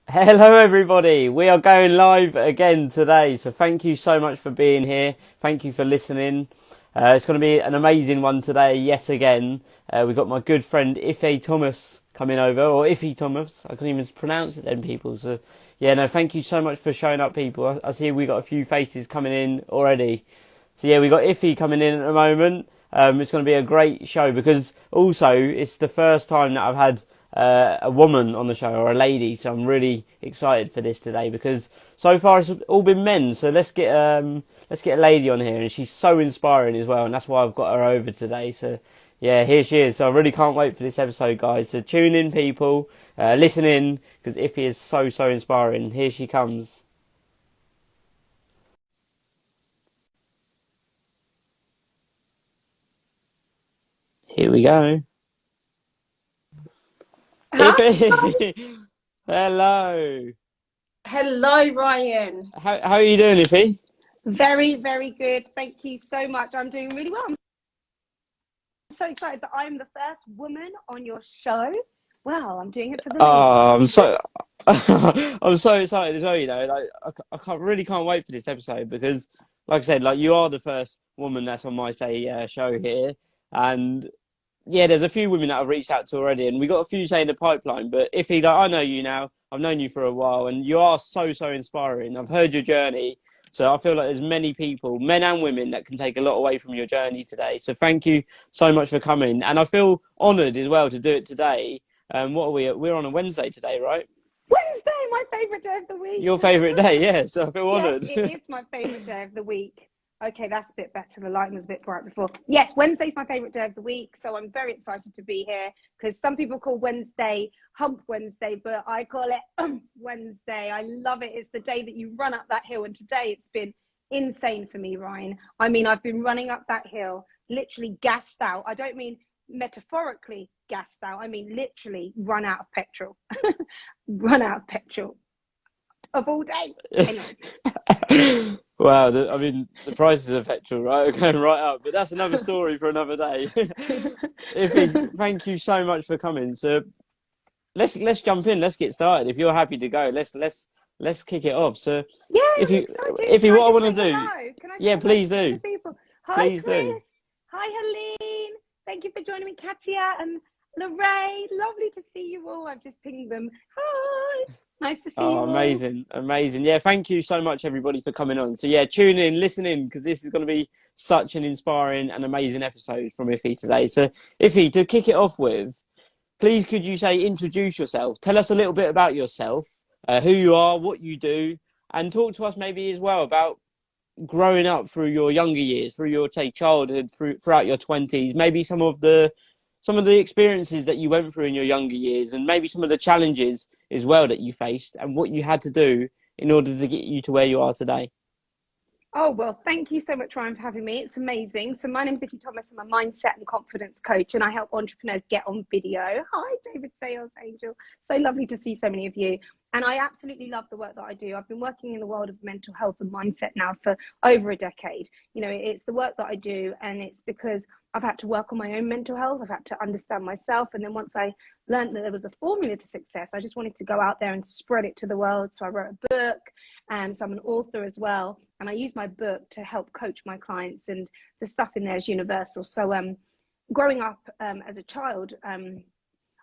Hello everybody, we are going live again today, so thank you so much for being here, thank you for listening. It's going to be an amazing one today, yet again. We've got my good friend Ife Thomas coming over, or Ife Thomas, I can't even pronounce it then people, so yeah, no, thank you so much for showing up people. I see we got a few faces coming in already. So yeah, we got Ife coming in at the moment. It's going to be a great show because also it's the first time that I've had a woman on the show or a lady. So I'm really excited for this today because so far it's all been men. So let's get a lady on here, and she's so inspiring as well, and that's why I've got her over today. So yeah, here she is. So I really can't wait for this episode, guys. So tune in, people, listen in because Ife is so inspiring. Here she comes. Here we go. Hi. Ife, hello. Hello, Ryan. How are you doing, Ife? Very, very good. Thank you so much. I'm doing really well. I'm so excited that I'm the first woman on your show. Well, I'm doing it for the ladies. Oh, I'm so I'm so excited as well. You know, like I can't really can't wait for this episode because, like I said, like you are the first woman that's on my say show here, and yeah, there's a few women that I've reached out to already, and we got a few say in the pipeline. But if he, like, I know you now, I've known you for a while, and you are so inspiring. I've heard your journey, so I feel like there's many people, men and women, that can take a lot away from your journey today. So thank you so much for coming, and I feel honoured as well to do it today. What are we? We're on a Wednesday today, right? Wednesday, my favorite day of the week. Your favourite day, yeah. So I feel Yes, honoured. it is my favorite day of the week. Okay, that's a bit better. The lighting was a bit bright before. Yes, Wednesday's my favorite day of the week. So I'm very excited to be here because some people call Wednesday Hump Wednesday, but I call it Wednesday. I love it. It's the day that you run up that hill. And today it's been insane for me, Ryan. I mean, I've been running up that hill, literally gassed out. I don't mean metaphorically gassed out. I mean, literally run out of petrol. Run out of petrol of all days. Anyway. Wow, I mean, the prices of petrol, right, are going right up, but that's another story for another day. Iffy, thank you so much for coming. So let's jump in. Let's get started. If you're happy to go, let's kick it off. So Yeah, if I'm you excited. Iffy, Can I what I just want say to do, hello? Can I say yeah, hello please to some of do, the people? Hi, please do. Chris. Hi, Helene. Thank you for joining me, Katia and Lorraine. Lovely to see you all. I've just pinged them. Hi. Nice to see Oh, you all. amazing. Yeah, thank you so much, everybody, for coming on. So, yeah, tune in, listen in, because this is going to be such an inspiring and amazing episode from Iffy today. So, Iffy, to kick it off with, please could you say introduce yourself? Tell us a little bit about yourself, who you are, what you do, and talk to us maybe as well about growing up through your younger years, through your say childhood, throughout your 20s, maybe some of the experiences that you went through in your younger years, and maybe some of the challenges as well that you faced, and what you had to do in order to get you to where you are today. Oh, well, thank you so much, Ryan, for having me. It's amazing. So my name is Ife Thomas. I'm a mindset and confidence coach, and I help entrepreneurs get on video. Hi, David Sales Angel. So lovely to see so many of you. And I absolutely love the work that I do. I've been working in the world of mental health and mindset now for over a decade. You know, it's the work that I do, and it's because I've had to work on my own mental health. I've had to understand myself. And then once I learned that there was a formula to success, I just wanted to go out there and spread it to the world. So I wrote a book. So I'm an author as well, and I use my book to help coach my clients, and the stuff in there is universal. So growing up as a child,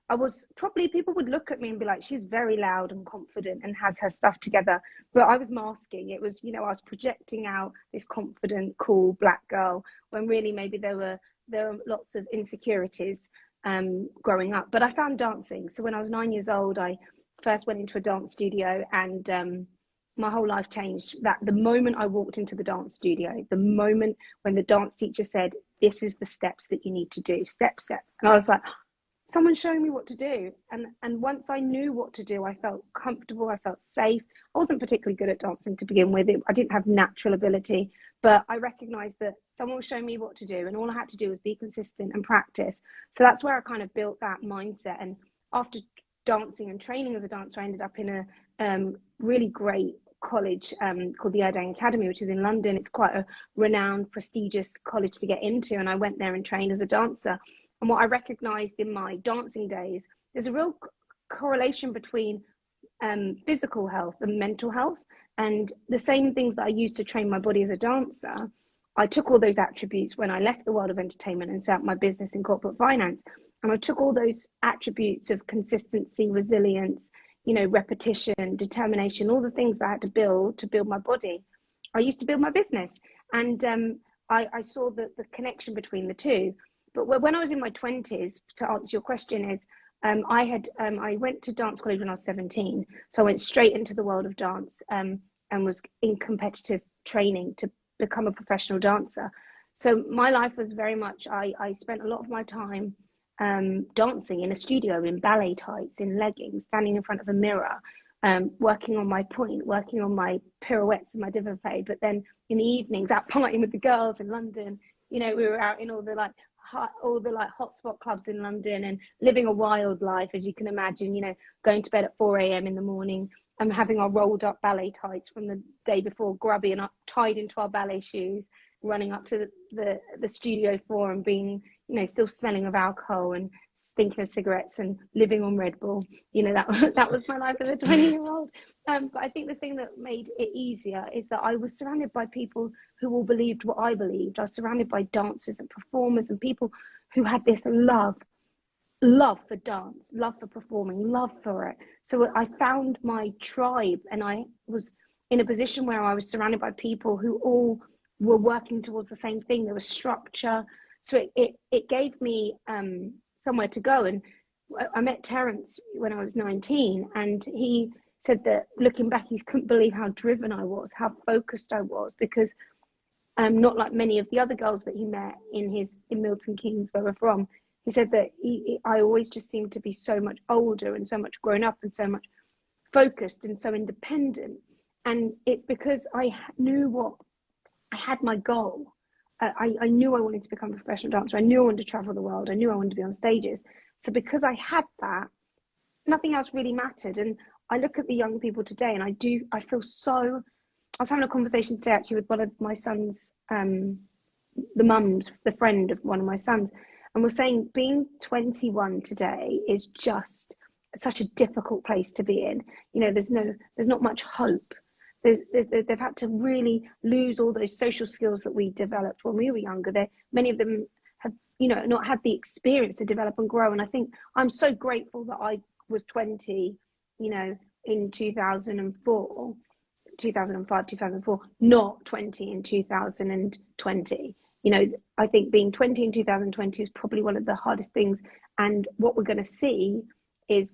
I was probably, people would look at me and be like, she's very loud and confident and has her stuff together. But I was masking. It was, you know, I was projecting out this confident, cool black girl when really maybe there were lots of insecurities growing up. But I found dancing. So when I was 9 years old, I first went into a dance studio, and my whole life changed. That the moment I walked into the dance studio, the moment when the dance teacher said, this is the steps that you need to do, step. And I was like, someone's showing me what to do. And once I knew what to do, I felt comfortable, I felt safe. I wasn't particularly good at dancing to begin with. I didn't have natural ability, but I recognized that someone was showing me what to do, and all I had to do was be consistent and practice. So that's where I kind of built that mindset. And after dancing and training as a dancer, I ended up in a really great college called the Erdang Academy, which is in London. It's quite a renowned, prestigious college to get into, and I went there and trained as a dancer. And what I recognized in my dancing days, there's a real correlation between physical health and mental health. And the same things that I used to train my body as a dancer, I took all those attributes when I left the world of entertainment and set up my business in corporate finance. And I took all those attributes of consistency, resilience, repetition, determination, all the things that I had to build my body. I used to build my business. And I saw the connection between the two. But when I was in my 20s, to answer your question, is I went to dance college when I was 17. So I went straight into the world of dance and was in competitive training to become a professional dancer. So my life was very much, I spent a lot of my time dancing in a studio, in ballet tights, in leggings, standing in front of a mirror, working on my point, working on my pirouettes and my développé. But then in the evenings, out partying with the girls in London, we were out in all the hotspot clubs in London and living a wild life, as you can imagine, going to bed at 4 a.m. in the morning and having our rolled up ballet tights from the day before, grubby and tied into our ballet shoes, running up to the studio floor and being, still smelling of alcohol and stinking of cigarettes and living on Red Bull. That was my life as a 20-year-old. But I think the thing that made it easier is that I was surrounded by people who all believed what I believed. I was surrounded by dancers and performers and people who had this love for dance, love for performing, love for it. So I found my tribe, and I was in a position where I was surrounded by people who all were working towards the same thing. There was structure. So it gave me somewhere to go. And I met Terence when I was 19, and he said that looking back, he couldn't believe how driven I was, how focused I was, because not like many of the other girls that he met in Milton Keynes, where we're from. He said that I always just seemed to be so much older and so much grown up and so much focused and so independent. And it's because I knew I had my goal. I knew I wanted to become a professional dancer. I knew I wanted to travel the world. I knew I wanted to be on stages. So because I had that, nothing else really mattered. And I look at the young people today, and I feel so. I was having a conversation today actually with one of my sons, the friend of one of my sons, and we're saying being 21 today is just such a difficult place to be in. There's not much hope. They've had to really lose all those social skills that we developed when we were younger. Many of them have, not had the experience to develop and grow. And I think I'm so grateful that I was 20, in 2004, 2005, 2004, not 20 in 2020. I think being 20 in 2020 is probably one of the hardest things. And what we're going to see is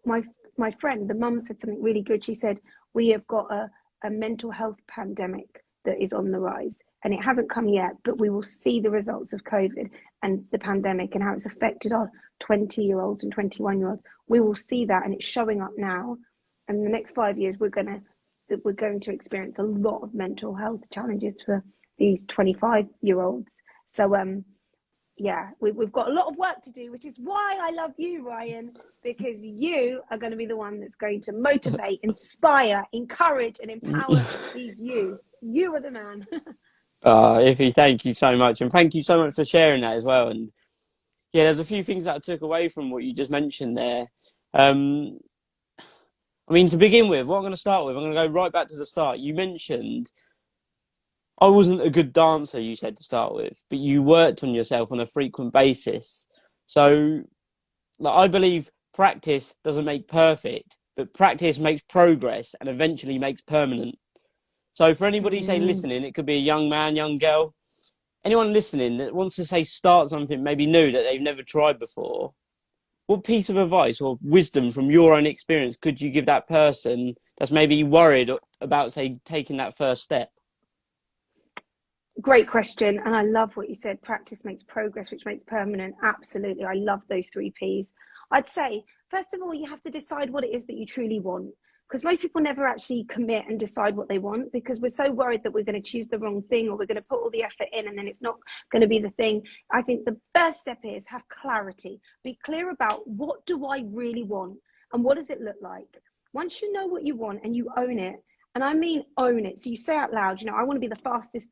my friend, the mum, said something really good. She said, we have got a mental health pandemic that is on the rise, and it hasn't come yet, but we will see the results of COVID and the pandemic and how it's affected our 20-year-olds and 21-year-olds. We will see that, and it's showing up now. And in the next 5 years, we're going to experience a lot of mental health challenges for these 25-year-olds. So, we've got a lot of work to do, which is why I love you, Ryan, because you are going to be the one that's going to motivate, inspire, encourage, and empower these youth. You are the man. Ife, thank you so much. And thank you so much for sharing that as well. And yeah, there's a few things that I took away from what you just mentioned there. To begin with, what I'm going to start with, I'm going to go right back to the start. You mentioned I wasn't a good dancer, you said to start with, but you worked on yourself on a frequent basis. So I believe practice doesn't make perfect, but practice makes progress and eventually makes permanent. So for anybody, say, listening, it could be a young man, young girl, anyone listening that wants to, say, start something maybe new that they've never tried before, what piece of advice or wisdom from your own experience could you give that person that's maybe worried about, say, taking that first step? Great question. And I love what you said. Practice makes progress, which makes permanent. Absolutely. I love those 3 Ps. I'd say, first of all, you have to decide what it is that you truly want. Because most people never actually commit and decide what they want, because we're so worried that we're going to choose the wrong thing, or we're going to put all the effort in and then it's not going to be the thing. I think the first step is have clarity. Be clear about, what do I really want and what does it look like? Once you know what you want and you own it, and I mean own it, so you say out loud, I want to be the fastest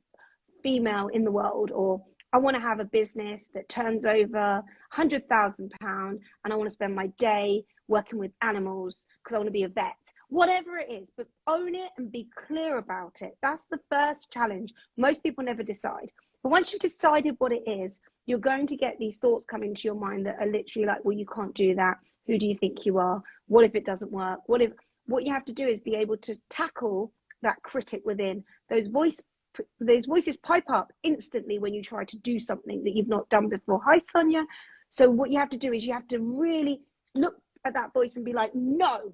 female in the world, or I want to have a business that turns over £100,000 and I want to spend my day working with animals because I want to be a vet. Whatever it is, but own it and be clear about it. That's the first challenge. Most people never decide. But once you've decided what it is, you're going to get these thoughts coming to your mind that are literally like, well, you can't do that. Who do you think you are? What if it doesn't work? What you have to do is be able to tackle that critic within. Those voices pipe up instantly when you try to do something that you've not done before. Hi, Sonia. So what you have to do is you have to really look at that voice and be like, no,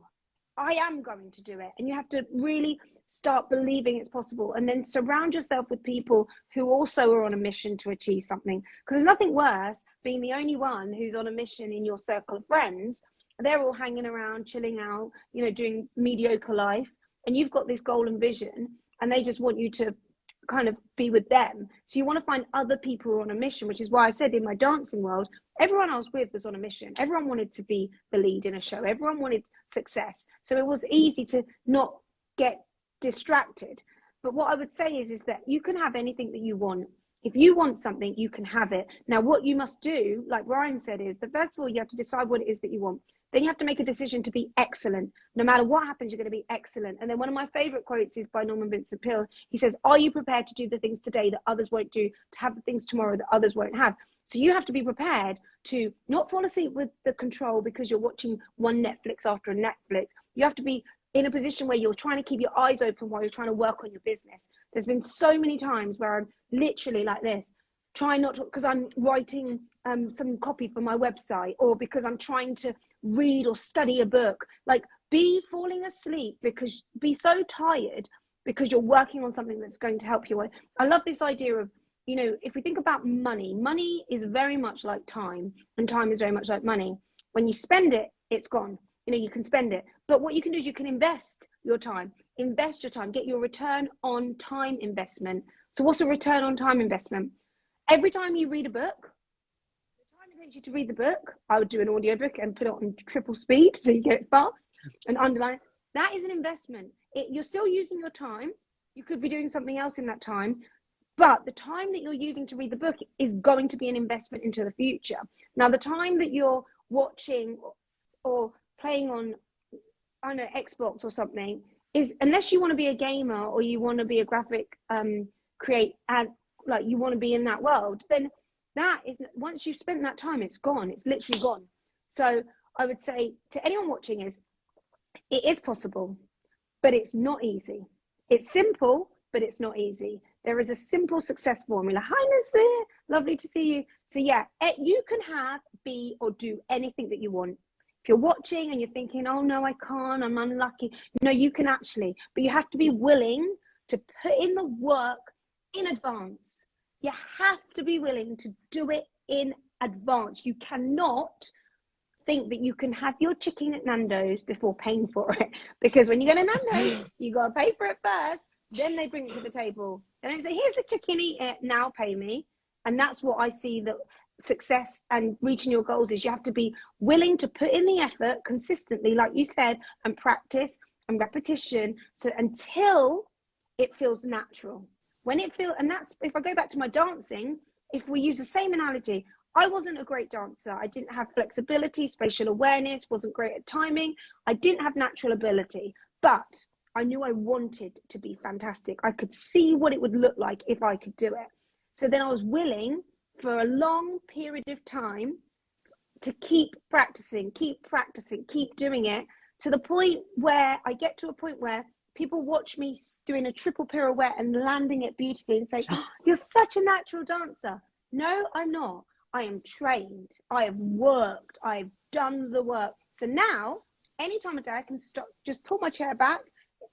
I am going to do it. And you have to really start believing it's possible, and then surround yourself with people who also are on a mission to achieve something, because there's nothing worse being the only one who's on a mission in your circle of friends. They're all hanging around, chilling out, doing mediocre life, and you've got this goal and vision and they just want you to kind of be with them. So you want to find other people who are on a mission, which is why I said in my dancing world, everyone I was with was on a mission. Everyone wanted to be the lead in a show. Everyone wanted success. So it was easy to not get distracted. But what I would say is that you can have anything that you want. If you want something, you can have it. Now, what you must do, like Ryan said, is that first of all, you have to decide what it is that you want. Then you have to make a decision to be excellent. No matter what happens, you're going to be excellent. And then one of my favorite quotes is by Norman Vincent Peale. He says, are you prepared to do the things today that others won't do, to have the things tomorrow that others won't have? So you have to be prepared to not fall asleep with the control because you're watching one Netflix after a Netflix. You have to be in a position where you're trying to keep your eyes open while you're trying to work on your business. There's been so many times where I'm literally like this, trying not to, because I'm writing some copy for my website, or because I'm trying to read or study a book. Like, be falling asleep because be so tired because you're working on something that's going to help you. I love this idea of, if we think about money is very much like time, and time is very much like money. When you spend it, it's gone. You can spend it, but what you can do is you can invest your time, get your return on time investment. So what's a return on time investment? Every time you read a book, the time it takes you to read the book, I would do an audiobook and put it on triple speed so you get it fast and underline. That is an investment. You're still using your time. You could be doing something else in that time, but the time that you're using to read the book is going to be an investment into the future. Now, the time that you're watching or playing on, I don't know, Xbox or something, is, unless you want to be a gamer or you want to be a graphic like you want to be in that world, then that is, once you've spent that time, it's gone. It's literally gone. So I would say to anyone watching is, it is possible, but it's not easy. It's simple, but it's not easy. There is a simple success formula. Hi, Nazir, lovely to see you. So yeah, you can have, be, or do anything that you want. If you're watching and you're thinking, oh no, I can't, I'm unlucky. No, you can actually, but you have to be willing to put in the work in advance. You have to be willing to do it in advance. You cannot think that you can have your chicken at Nando's before paying for it, because when you go to Nando's, you got to pay for it first, then they bring it to the table and they say, here's the chicken, eat it, now pay me. And that's what I see that success and reaching your goals is. You have to be willing to put in the effort consistently, like you said, and practice and repetition, so until it feels natural. When it feels, and that's, if I go back to my dancing, if we use the same analogy, I wasn't a great dancer. I didn't have flexibility, spatial awareness, wasn't great at timing. I didn't have natural ability, but I knew I wanted to be fantastic. I could see what it would look like if I could do it. So then I was willing for a long period of time to keep practicing, keep doing it, to the point where I get to a point where people watch me doing a triple pirouette and landing it beautifully and say, oh, you're such a natural dancer. No, I'm not. I am trained. I have worked. I've done the work. So now, any time of day, I can stop, just pull my chair back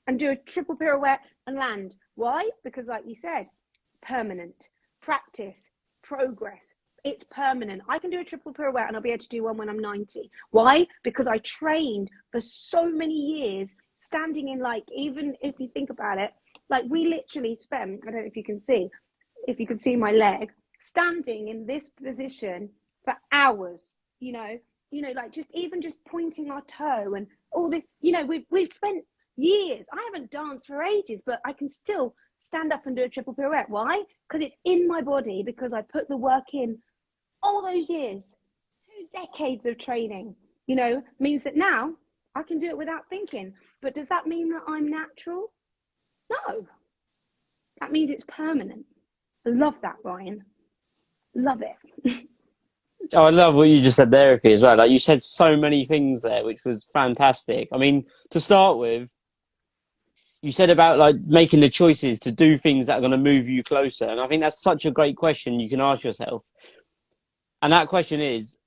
and do a triple pirouette and land. Why? Because like you said, permanent. Practice, progress. It's permanent. I can do a triple pirouette and I'll be able to do one when I'm 90. Why? Because I trained for so many years, standing in, like, even if you think about it, like we literally spent, I don't know if you can see my leg, standing in this position for hours, like just pointing our toe and all this, we've spent years. I haven't danced for ages, but I can still stand up and do a triple pirouette. Why? Because it's in my body, because I put the work in all those years, 2 decades of training, means that now I can do it without thinking. But does that mean that I'm natural? No. That means it's permanent. I love that, Ryan. Love it. Oh, I love what you just said there, Ife, as well. Like, you said so many things there, which was fantastic. I mean, to start with, you said about like making the choices to do things that are going to move you closer. And I think that's such a great question you can ask yourself. And that question is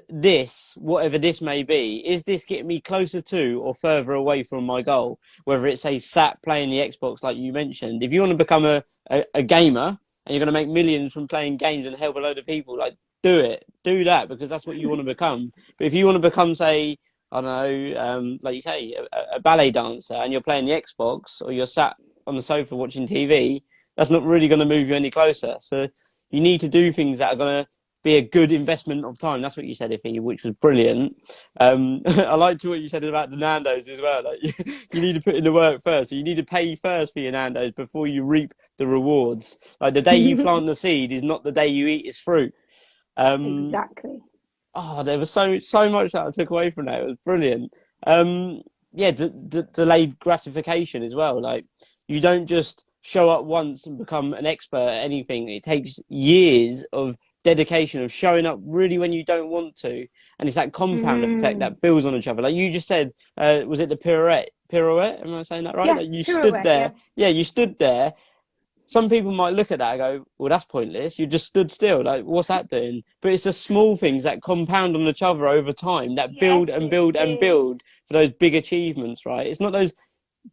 this, whatever this may be, is this getting me closer to or further away from my goal? Whether it's a sat playing the Xbox, like you mentioned. If you want to become a gamer and you're going to make millions from playing games and help a load of people, like, do it. Do that, because that's what you want to become. But if you want to become, say, I don't know, like you say, a ballet dancer, and you're playing the Xbox, or you're sat on the sofa watching TV, that's not really going to move you any closer. So you need to do things that are going to be a good investment of time. That's what you said, Ife, which was brilliant. I liked what you said about the Nando's as well. Like, you need to put in the work first. So you need to pay first for your Nando's before you reap the rewards. Like, the day you plant the seed is not the day you eat its fruit. Exactly. Oh, there was so much that I took away from that. It was brilliant. Yeah, delayed gratification as well. Like, you don't just show up once and become an expert at anything. It takes years of dedication, of showing up really when you don't want to, and it's that compound effect that builds on each other. Like you just said, was it the pirouette? Pirouette? Am I saying that right? Yeah, Like, you stood pirouette, there. yeah. Yeah, you stood there. Some people might look at that and go, well, that's pointless. You just stood still. Like, what's that doing? But it's the small things that compound on each other over time that Yes, build and it build and is. build for those big achievements, right? It's not those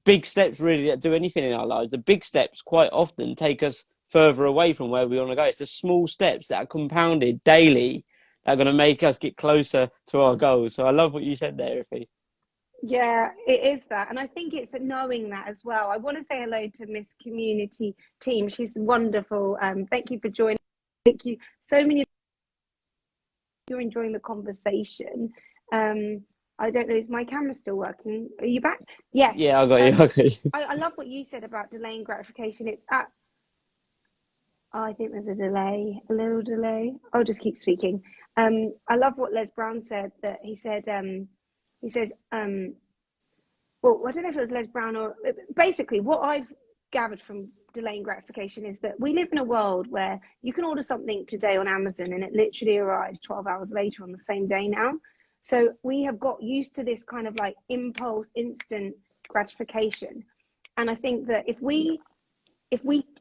big steps really that do anything in our lives. The big steps quite often take us further away from where we want to go. It's the small steps that are compounded daily that are going to make us get closer to our goals. So I love what you said there, Ife. Yeah, it is that. And I think it's knowing that as well. I want to say hello to Miss Community Team. She's wonderful. Thank you for joining. Thank you. So many of you are enjoying the conversation. I don't know, is my camera still working? Are you back? Yes. Yeah, I got you. Okay. I love what you said about delaying gratification. It's at, oh, I think there's a delay, a little delay. I'll just keep speaking. I love what Les Brown said, that he said, he says, well, I don't know if it was Les Brown or basically what I've gathered from delaying gratification is that we live in a world where you can order something today on Amazon and it literally arrives 12 hours later on the same day now. So we have got used to this kind of like impulse, instant gratification. And I think that if we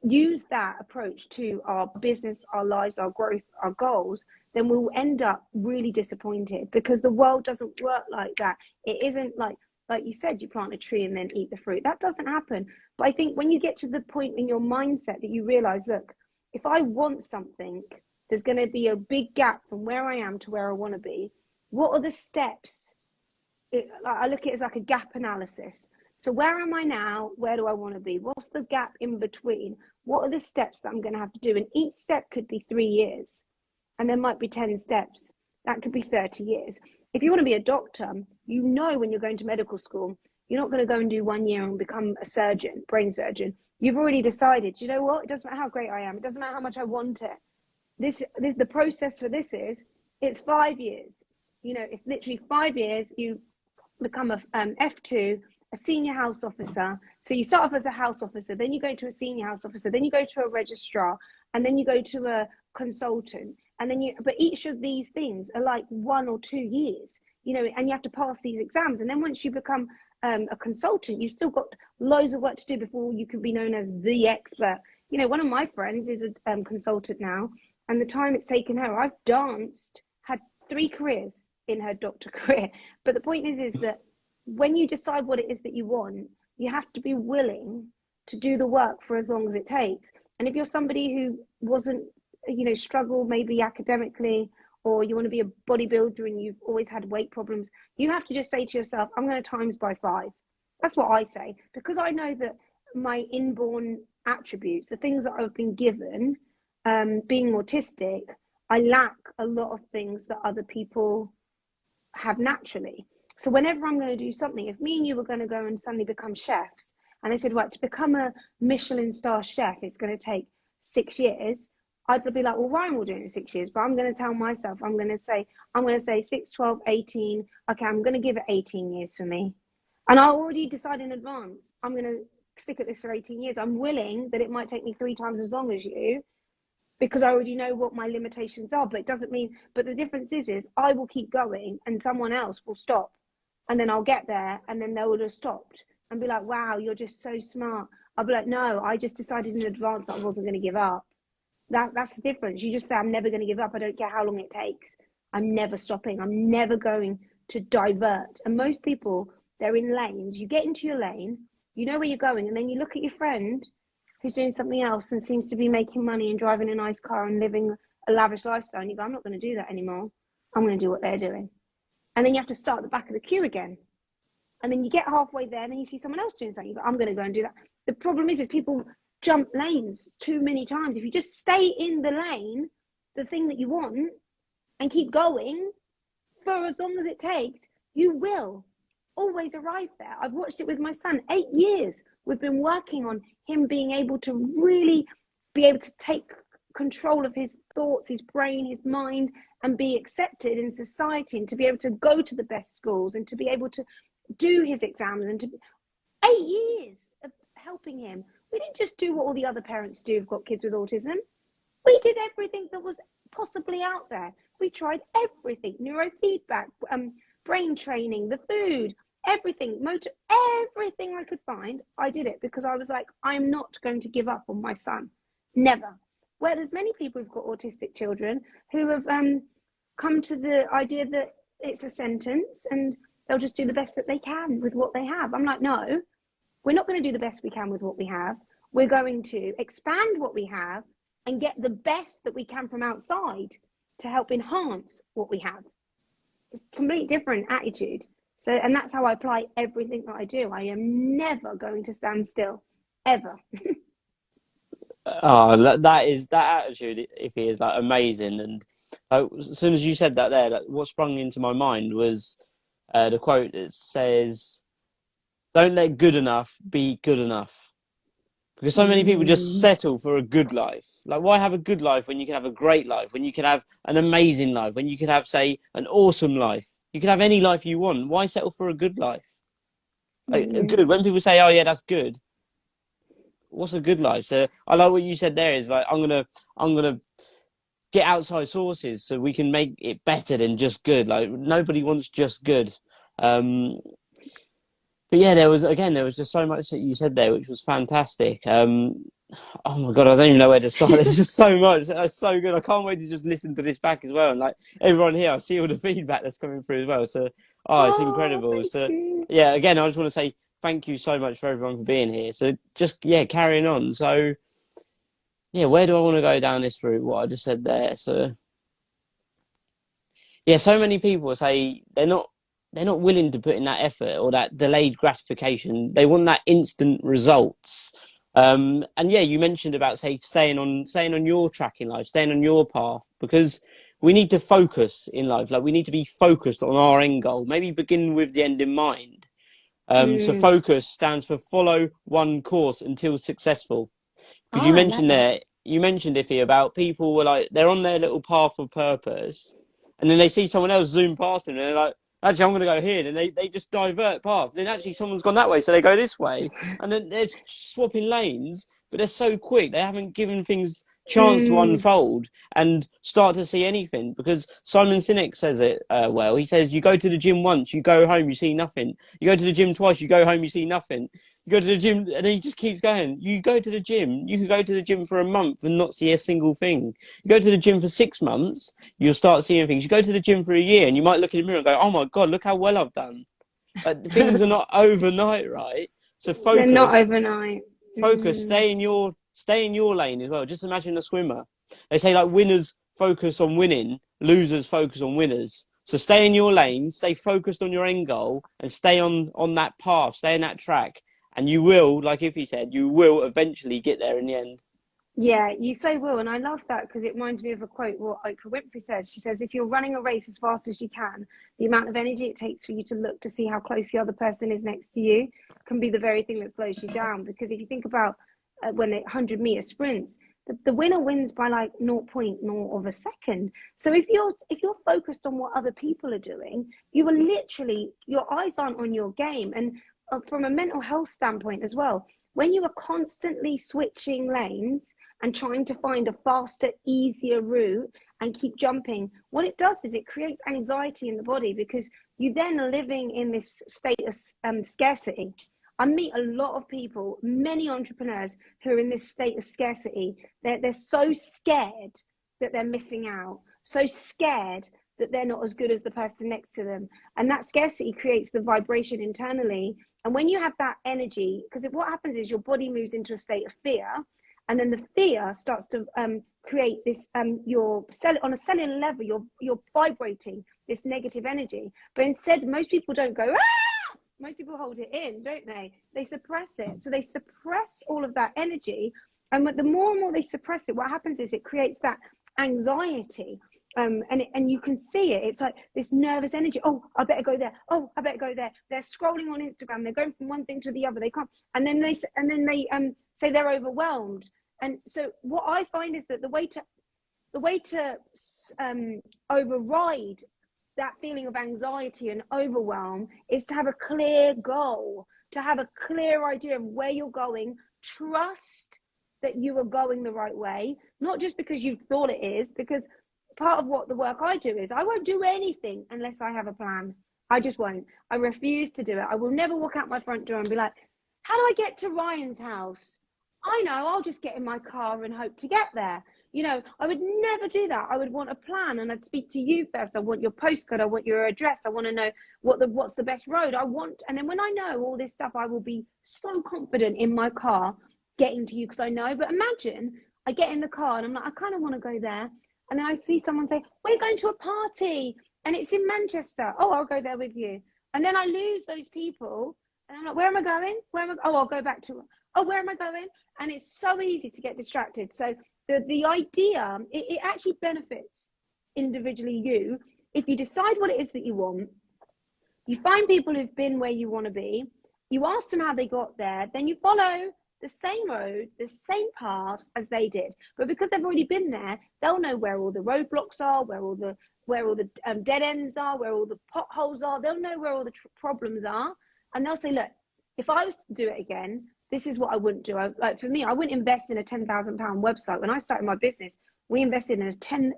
use that approach to our business, our lives, our growth, our goals, then we'll end up really disappointed, because the world doesn't work like that. It isn't like you said, you plant a tree and then eat the fruit. That doesn't happen. But I think when you get to the point in your mindset that you realize, look, if I want something, there's going to be a big gap from where I am to where I want to be. What are the steps? I look at it as like a gap analysis. So where am I now? Where do I want to be? What's the gap in between? What are the steps that I'm going to have to do? And each step could be 3 years, and there might be 10 steps. That could be 30 years. If you want to be a doctor, you know when you're going to medical school, you're not going to go and do 1 year and become a surgeon, brain surgeon. You've already decided, you know what? It doesn't matter how great I am. It doesn't matter how much I want it. The process for this is, it's 5 years. It's literally 5 years. You become a F2, a senior house officer. So you start off as a house officer, then you go to a senior house officer, then you go to a registrar, and then you go to a consultant. And then but each of these things are like 1 or 2 years, and you have to pass these exams. And then once you become a consultant, you've still got loads of work to do before you can be known as the expert. One of my friends is a consultant now, and the time it's taken her, I've had 3 careers in her doctor career. But the point is that when you decide what it is that you want, you have to be willing to do the work for as long as it takes. And if you're somebody who wasn't, struggle maybe academically, or you want to be a bodybuilder and you've always had weight problems, you have to just say to yourself, I'm going to times by 5. That's what I say, because I know that my inborn attributes, the things that I've been given, being autistic, I lack a lot of things that other people have naturally. So whenever I'm going to do something, if me and you were going to go and suddenly become chefs, and they said, right, to become a Michelin star chef, it's going to take 6 years. I'd be like, well, Ryan will do it in 6 years, but I'm going to tell myself, I'm going to say 6, 12, 18. Okay, I'm going to give it 18 years for me. And I already decided in advance, I'm going to stick at this for 18 years. I'm willing that it might take me 3 times as long as you, because I already know what my limitations are. But it doesn't mean, but the difference is I will keep going and someone else will stop. And then I'll get there and then they would have stopped and be like, wow, you're just so smart. I'll be like, no, I just decided in advance that I wasn't going to give up. That's the difference. You just say, I'm never going to give up. I don't care how long it takes. I'm never stopping. I'm never going to divert. And most people, they're in lanes. You get into your lane, you know where you're going, and then you look at your friend who's doing something else and seems to be making money and driving a nice car and living a lavish lifestyle. And you go, I'm not going to do that anymore. I'm going to do what they're doing. And then you have to start at the back of the queue again. And then you get halfway there and then you see someone else doing something. You go, I'm going to go and do that. The problem is people jump lanes too many times. If you just stay in the lane, the thing that you want, and keep going for as long as it takes, you will always arrive there. I've watched it with my son. 8 years we've been working on him being able to really be able to take control of his thoughts, his brain, his mind, and be accepted in society, and to be able to go to the best schools and to be able to do his exams. And 8 years of helping him. We didn't just do what all the other parents do who've got kids with autism. We did everything that was possibly out there. We tried everything: neurofeedback, brain training, the food, everything, everything I could find. I did it because I was like, I'm not going to give up on my son. Never. Where there's many people who've got autistic children who have come to the idea that it's a sentence and they'll just do the best that they can with what they have. I'm like, no, we're not going to do the best we can with what we have. We're going to expand what we have and get the best that we can from outside to help enhance what we have. It's a completely different attitude. So, and that's how I apply everything that I do. I am never going to stand still, ever. Oh, that attitude, if it is like amazing. And as soon as you said that there, what sprung into my mind was the quote that says, "Don't let good enough be good enough." Because so many people just settle for a good life. Like, why have a good life when you can have a great life, when you can have an amazing life, when you can have, say, an awesome life? You can have any life you want. Why settle for a good life? Like, good. When people say, "Oh yeah, that's good," what's a good life? So I like what you said there. Is like, I'm gonna get outside sources so we can make it better than just good. Like, nobody wants just good. But yeah, there was just so much that you said there, which was fantastic. Oh my God, I don't even know where to start. There's just so much. That's so good. I can't wait to just listen to this back as well. And like everyone here, I see all the feedback that's coming through as well. So, it's incredible. So, yeah, again, I just want to say thank you so much for everyone for being here. So just, carrying on. So, yeah, where do I want to go down this route? What I just said there. So, yeah, so many people say they're not willing to put in that effort or that delayed gratification. They want that instant results. And yeah, you mentioned about, say, staying on your track in life, staying on your path, because we need to focus in life. Like, we need to be focused on our end goal, maybe begin with the end in mind. So focus stands for follow one course until successful. Because you mentioned Ife about people were like, they're on their little path of purpose, and then they see someone else zoom past them and they're like, actually, I'm going to go here. And they just divert path. Then actually someone's gone that way, so they go this way. And then they're swapping lanes, but they're so quick. They haven't given things chance to unfold and start to see anything. Because Simon Sinek says it well. He says, you go to the gym once, you go home, you see nothing. You go to the gym twice, you go home, you see nothing. You go to the gym, and he just keeps going. You go to the gym, you could go to the gym for a month and not see a single thing. You go to the gym for 6 months, you'll start seeing things. You go to the gym for a year and you might look in the mirror and go, oh my God, look how well I've done. But things are not overnight, right? So focus. They're not overnight. Focus, stay in your lane as well. Just imagine a swimmer. They say like winners focus on winning, losers focus on winners. So stay in your lane, stay focused on your end goal, and stay on that path, stay in that track. And you will, like Ife said, you will eventually get there in the end. Yeah, you so will. And I love that because it reminds me of a quote what Oprah Winfrey says. She says, if you're running a race as fast as you can, the amount of energy it takes for you to look to see how close the other person is next to you can be the very thing that slows you down. Because if you think about when they 100-meter sprints, the winner wins by like zero point 0.0 of a second. So if you're focused on what other people are doing, you are literally, your eyes aren't on your game. And from a mental health standpoint as well, when you are constantly switching lanes and trying to find a faster, easier route and keep jumping, what it does is it creates anxiety in the body because you then are living in this state of scarcity. I meet a lot of people, many entrepreneurs who are in this state of scarcity. They're so scared that they're missing out, so scared that they're not as good as the person next to them. And that scarcity creates the vibration internally. And when you have that energy, because what happens is your body moves into a state of fear, and then the fear starts to create this on a cellular level, you're vibrating this negative energy. But instead, most people don't go, ah! Most people hold it in, don't they? They suppress it. So they suppress all of that energy. And the more and more they suppress it, what happens is it creates that anxiety. And you can see it. It's like this nervous energy. Oh, I better go there. Oh, I better go there. They're scrolling on Instagram. They're going from one thing to the other. They can't. And then they say they're overwhelmed. And so what I find is that the way to override that feeling of anxiety and overwhelm is to have a clear goal, to have a clear idea of where you're going. Trust that you are going the right way, not just because you thought it is, because part of what the work I do is I won't do anything unless I have a plan. I just won't. I refuse to do it. I will never walk out my front door and be like, how do I get to Ryan's house? I know, I'll just get in my car and hope to get there. You know, I would never do that. I would want a plan, and I'd speak to you first. I want your postcode. I want your address. I want to know what's the best road. And then when I know all this stuff, I will be so confident in my car getting to you because I know. But imagine I get in the car and I'm like, I kind of want to go there. And then I see someone say, we're going to a party and it's in Manchester. Oh, I'll go there with you. And then I lose those people. And I'm like, where am I going? Oh, I'll go back to, oh, where am I going? And it's so easy to get distracted. So the idea, it actually benefits individually you. If you decide what it is that you want, you find people who've been where you want to be, you ask them how they got there, then you follow the same road, the same paths as they did. But because they've already been there, they'll know where all the roadblocks are, where all the dead ends are, where all the potholes are. They'll know where all the problems are. And they'll say, look, if I was to do it again, this is what I wouldn't do. For me, I wouldn't invest in a £10,000 website. When I started my business, we invested in a £10,000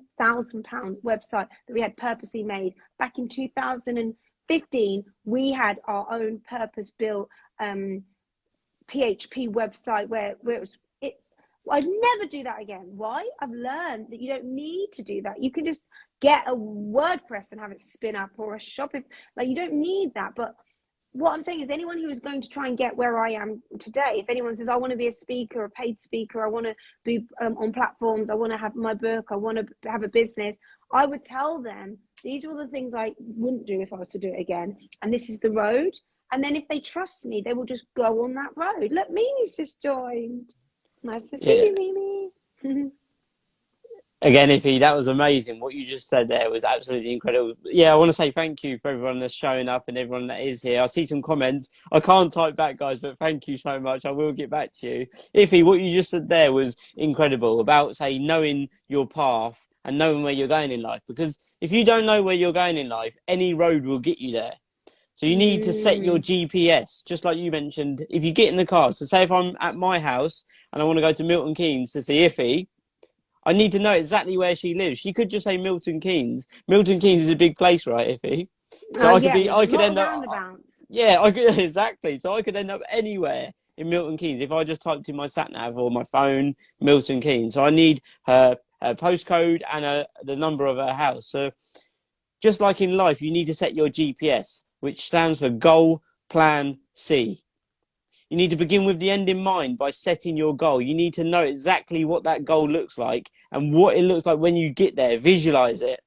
website that we had purposely made. Back in 2015, we had our own purpose-built PHP website where it was. I'd never do that again. Why? I've learned that you don't need to do that. You can just get a WordPress and have it spin up, or a shopping. Like, you don't need that. But what I'm saying is, anyone who is going to try and get where I am today, if anyone says, I want to be a speaker, a paid speaker, I want to be on platforms, I want to have my book, I want to have a business, I would tell them, these are the things I wouldn't do if I was to do it again. And this is the road. And then if they trust me, they will just go on that road. Look, Mimi's just joined. Nice to see you, Mimi. Again, Ife, that was amazing. What you just said there was absolutely incredible. Yeah, I want to say thank you for everyone that's showing up and everyone that is here. I see some comments. I can't type back, guys, but thank you so much. I will get back to you. Ife, what you just said there was incredible about, say, knowing your path and knowing where you're going in life. Because if you don't know where you're going in life, any road will get you there. So you need to set your GPS, just like you mentioned. If you get in the car, so say if I'm at my house and I want to go to Milton Keynes to see Ife, I need to know exactly where she lives. She could just say Milton Keynes. Milton Keynes is a big place, right, Ife? So I could end up, yeah, I could, exactly. So I could end up anywhere in Milton Keynes if I just typed in my sat nav or my phone, Milton Keynes. So I need her postcode and the number of her house. So just like in life, you need to set your GPS, which stands for Goal, Plan, See. You need to begin with the end in mind by setting your goal. You need to know exactly what that goal looks like and what it looks like when you get there. Visualize it.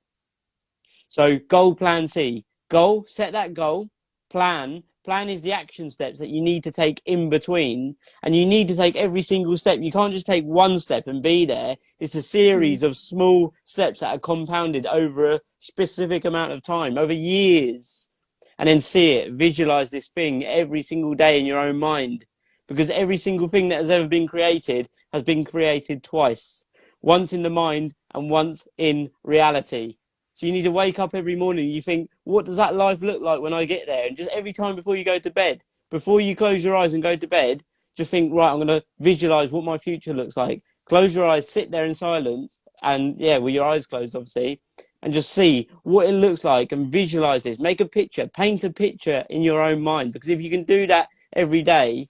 So goal, plan, see. Goal, set that goal. Plan, Plan is the action steps that you need to take in between, and you need to take every single step. You can't just take one step and be there. It's a series of small steps that are compounded over a specific amount of time, over years. And then see it, visualize this thing every single day in your own mind. Because every single thing that has ever been created has been created twice. Once in the mind and once in reality. So you need to wake up every morning. You think, what does that life look like when I get there? And just every time before you go to bed, before you close your eyes and go to bed, just think, right, I'm going to visualize what my future looks like. Close your eyes, sit there in silence, and yeah, with your eyes closed, obviously, and just see what it looks like and visualize this. Make a picture, paint a picture in your own mind. Because if you can do that every day,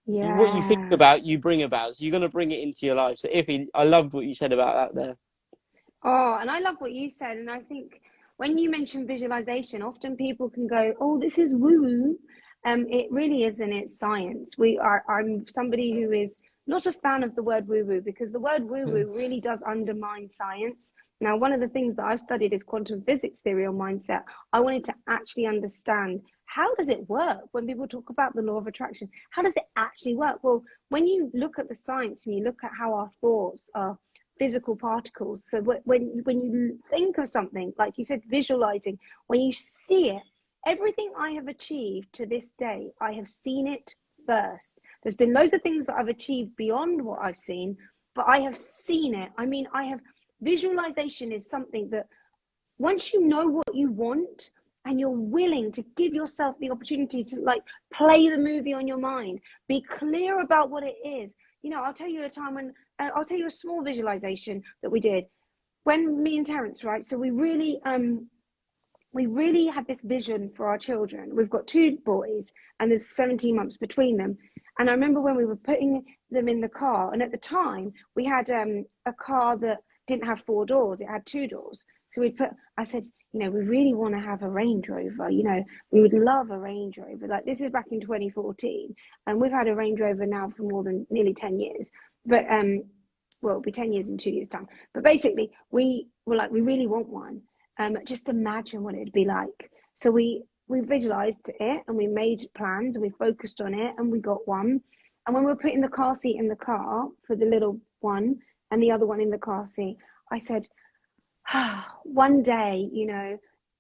what you think about, you bring about. So you're going to bring it into your life. So Ife, I loved what you said about that there. Oh, and I love what you said. And I think when you mention visualization, often people can go, "Oh, this is woo-woo." It really isn't. It's science. I'm somebody who is not a fan of the word woo-woo, because the word woo-woo really does undermine science. Now, one of the things that I've studied is quantum physics theory on mindset. I wanted to actually understand, how does it work when people talk about the law of attraction? How does it actually work? Well, when you look at the science and you look at how our thoughts are physical particles. So when you think of something, like you said, visualizing, when you see it, everything I have achieved to this day, I have seen it first. There's been loads of things that I've achieved beyond what I've seen, but I have seen it. I mean, visualization is something that once you know what you want and you're willing to give yourself the opportunity to like play the movie on your mind, be clear about what it is. You know, I'll tell you a time when, I'll tell you a small visualization that we did when me and Terence, right? So we really had this vision for our children. We've got 2 boys and there's 17 months between them. And I remember when we were putting them in the car, and at the time we had a car that didn't have 4 doors, it had 2 doors. So I said, you know, we really want to have a Range Rover, you know, we would love a Range Rover. Like, this is back in 2014, and we've had a Range Rover now for more than nearly 10 years. But, well, it'll be 10 years in 2 years' time. But basically, we were like, we really want one. Just imagine what it'd be like. So we visualized it, and we made plans, and we focused on it, and we got one. And when we were putting the car seat in the car for the little one and the other one in the car seat, I said, one day, you know,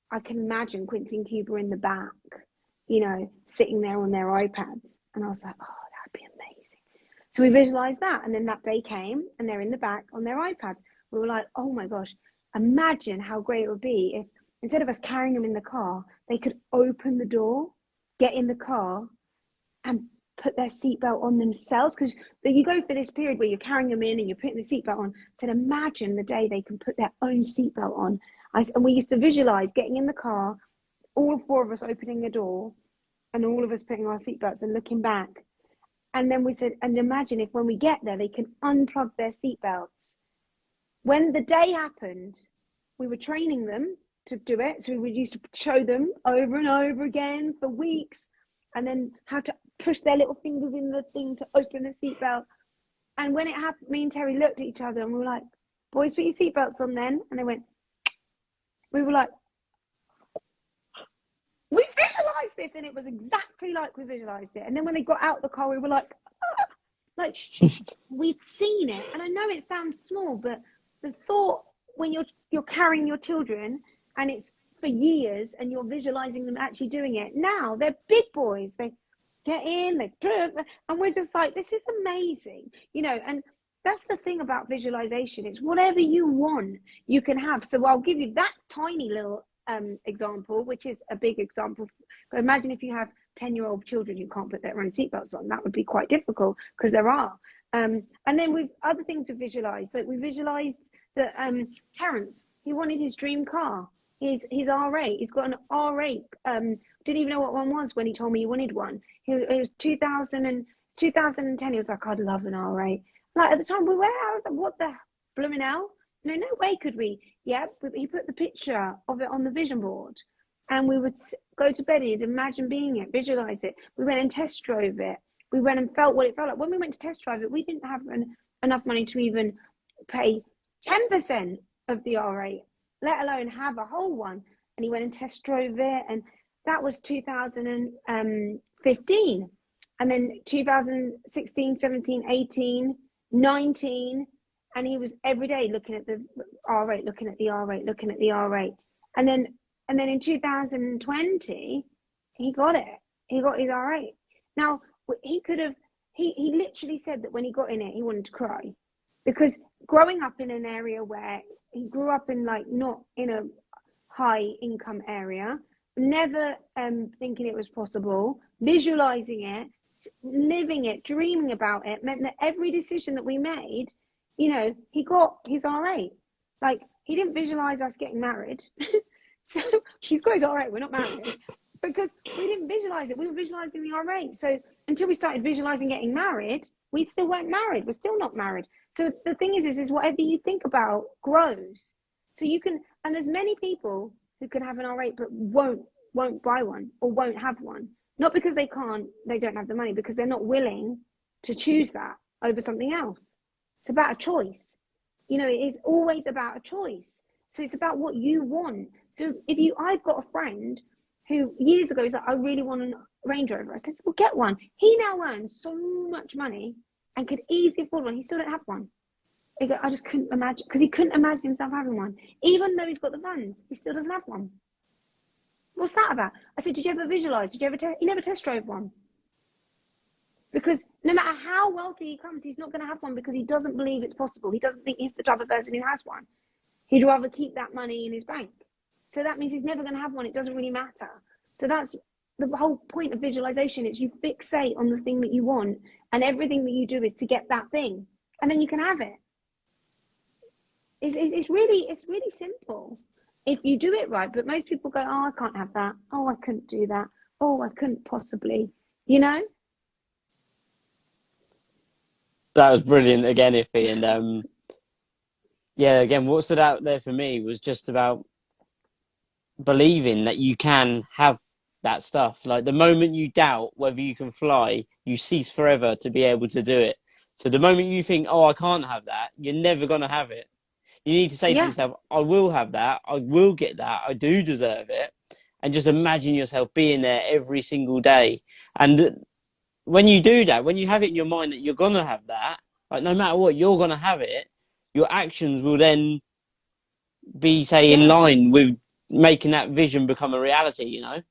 I can imagine Quincy and Cuba in the back, you know, sitting there on their iPads. And I was like, oh, that'd be amazing. So we visualized that. And then that day came and they're in the back on their iPads. We were like, oh my gosh, imagine how great it would be if instead of us carrying them in the car, they could open the door, get in the car and put their seatbelt on themselves. Because you go for this period where you're carrying them in and you're putting the seatbelt on. So imagine the day they can put their own seatbelt on. And we used to visualize getting in the car, all 4 of us opening the door and all of us putting our seatbelts and looking back. And then we said, and imagine if when we get there, they can unplug their seatbelts. When the day happened, we were training them to do it. So we used to show them over and over again for weeks, and then how to push their little fingers in the thing to open the seatbelt. And when it happened, me and Terry looked at each other and we were like, boys, put your seatbelts on then. And they went, we were like, we visualized this, and it was exactly like we visualized it. And then when they got out the car, we were like, ah! Like we'd seen it. And I know it sounds small, but the thought when you're carrying your children and it's for years and you're visualizing them actually doing it. Now they're big boys. They get in, and we're just like, this is amazing, you know. And that's the thing about visualization. It's whatever you want, you can have. So I'll give you that tiny little example, which is a big example. But imagine if you have 10-year-old children who can't put their own seatbelts on. That would be quite difficult, because there are. And then we've other things to visualize. So we visualized that Terence, he wanted his dream car. His R8. He's got an R8. Didn't even know what one was when he told me he wanted one. It was 2010. He was like, I'd love an R8. Like, at the time, we were like, what the blooming hell? No way could we. Yeah, he put the picture of it on the vision board, and we would go to bed and he'd imagine being it, visualize it. We went and test drove it. We went and felt what it felt like. When we went to test drive it, we didn't have enough money to even pay 10% of the R8, let alone have a whole one. And he went and test drove it, and that was 2015. And then 2016, 17, 18, 19. And he was every day looking at the R rate, looking at the R rate, looking at the R rate. And then in 2020, he got it. He got his R rate. Now, he could have, he literally said that when he got in it, he wanted to cry. Because growing up in an area where he grew up in, like, not in a high income area, never thinking it was possible, visualizing it, living it, dreaming about it, meant that every decision that we made, you know, he got his R8. Like, he didn't visualize us getting married. So he's got his R8, we're not married. Because we didn't visualize it, we were visualizing the R8. So until we started visualizing getting married, we still weren't married, we're still not married. So the thing is whatever you think about grows. So you can, and there's many people who can have an R8 but won't buy one or won't have one. Not because they don't have the money, because they're not willing to choose that over something else. It's about a choice. You know, it is always about a choice. So it's about what you want. So I've got a friend who years ago was like, I really want a Range Rover. I said, well, get one. He now earns so much money and could easily afford one. He still don't have one. I just couldn't imagine, because he couldn't imagine himself having one. Even though he's got the funds, he still doesn't have one. What's that about? I said, did you ever visualize? He never test drove one. Because no matter how wealthy he comes, he's not going to have one because he doesn't believe it's possible. He doesn't think he's the type of person who has one. He'd rather keep that money in his bank. So that means he's never going to have one. It doesn't really matter. So that's the whole point of visualization, is you fixate on the thing that you want, and everything that you do is to get that thing, and then you can have it. It's really simple if you do it right. But most people go, oh, I can't have that. Oh, I couldn't do that. Oh, I couldn't possibly, you know? That was brilliant again, Ife. And yeah, again, what stood out there for me was just about believing that you can have that stuff. Like, the moment you doubt whether you can fly, you cease forever to be able to do it. So the moment you think, oh, I can't have that, you're never going to have it. You need to say to yourself, I will have that. I will get that. I do deserve it. And just imagine yourself being there every single day. And when you do that, when you have it in your mind that you're going to have that, like, no matter what, you're going to have it, your actions will then be, say, in line with making that vision become a reality, you know?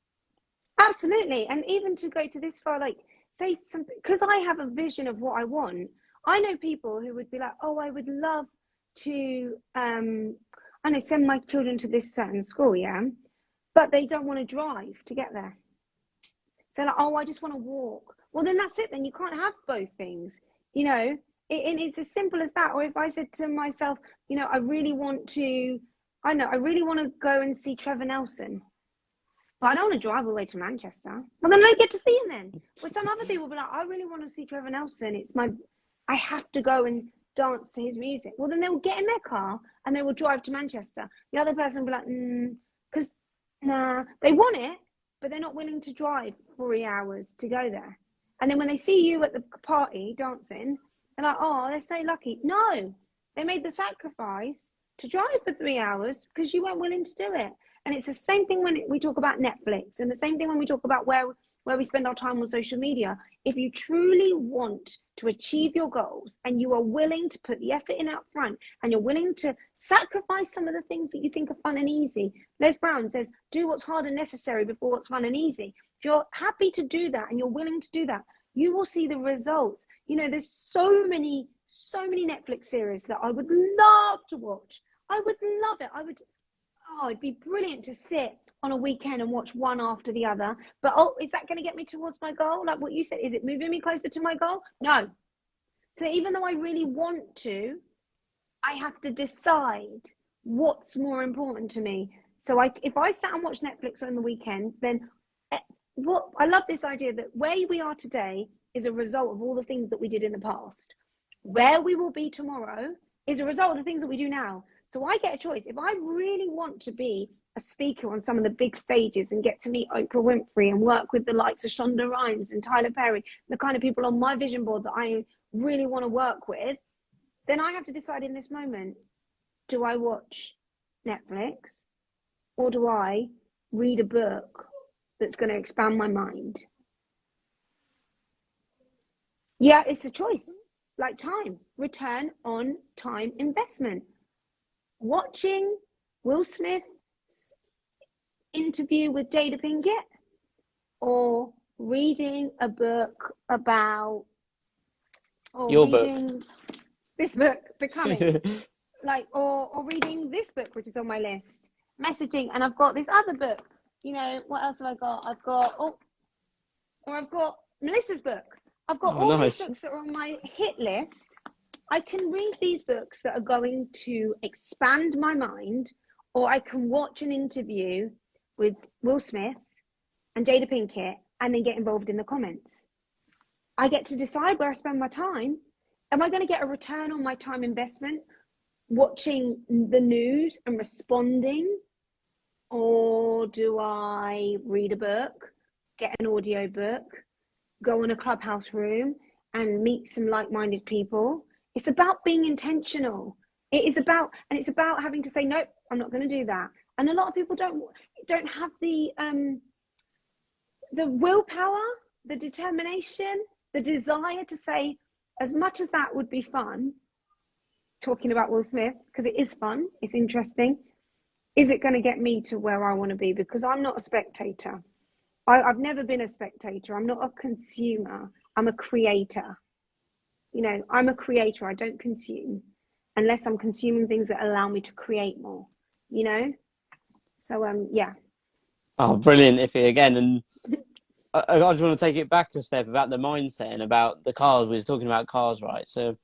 Absolutely. And even to go to this far, like, say something, because I have a vision of what I want. I know people who would be like, oh, I would love to, I know, send my children to this certain school, yeah, but they don't want to drive to get there. So like, oh, I just want to walk. Well, then that's it. Then you can't have both things, you know. And it's as simple as that. Or if I said to myself, you know, I really want to go and see Trevor Nelson, but I don't want to drive all the way to Manchester. Well, then I don't get to see him then. Well, some other people will be like, I really want to see Trevor Nelson. I have to go and dance to his music. Well, then they will get in their car and they will drive to Manchester. The other person will be like, because they want it, but they're not willing to drive 3 hours to go there. And then when they see you at the party dancing, they're like, oh, they're so lucky. No, they made the sacrifice to drive for 3 hours because you weren't willing to do it. And it's the same thing when we talk about Netflix, and the same thing when we talk about where we spend our time on social media. If you truly want to achieve your goals and you are willing to put the effort in up front, and you're willing to sacrifice some of the things that you think are fun and easy. Les Brown says, do what's hard and necessary before what's fun and easy. If you're happy to do that and you're willing to do that, you will see the results. You know, there's so many Netflix series that I would love to watch. I would love it. It'd be brilliant to sit on a weekend and watch one after the other. But is that going to get me towards my goal? Like what you said, is it moving me closer to my goal? No. So even though I really want to, I have to decide what's more important to me. So if I sat and watched Netflix on the weekend, then I love this idea that where we are today is a result of all the things that we did in the past. Where we will be tomorrow is a result of the things that we do now. So I get a choice. If I really want to be a speaker on some of the big stages and get to meet Oprah Winfrey and work with the likes of Shonda Rhimes and Tyler Perry, the kind of people on my vision board that I really want to work with, then I have to decide in this moment, do I watch Netflix or do I read a book that's going to expand my mind? Yeah, it's a choice. Like time, return on time investment. Watching Will Smith's interview with Jada Pinkett, or reading a book about, or Your book. reading this book, Becoming, like, or reading this book, which is on my list, Messaging, and I've got this other book. You know, what else have I got? I've got Melissa's book. I've got Oh, all these nice. books that are on my hit list. I can read these books that are going to expand my mind, or I can watch an interview with Will Smith and Jada Pinkett and then get involved in the comments. I get to decide where I spend my time. Am I going to get a return on my time investment watching the news and responding? Or do I read a book, get an audio book, go in a clubhouse room and meet some like-minded people? It's about being intentional. It's about having to say, nope, I'm not going to do that. And a lot of people don't have the willpower, the determination, the desire to say, as much as that would be fun, talking about Will Smith, because it is fun, it's interesting, is it going to get me to where I want to be? Because I'm not a spectator. I've never been a spectator. I'm not a consumer. I'm a creator. You know, I'm a creator. I don't consume unless I'm consuming things that allow me to create more, you know? So, yeah. Oh, brilliant, Iffy, again. And I just want to take it back a step about the mindset and about the cars. We were talking about cars, right? So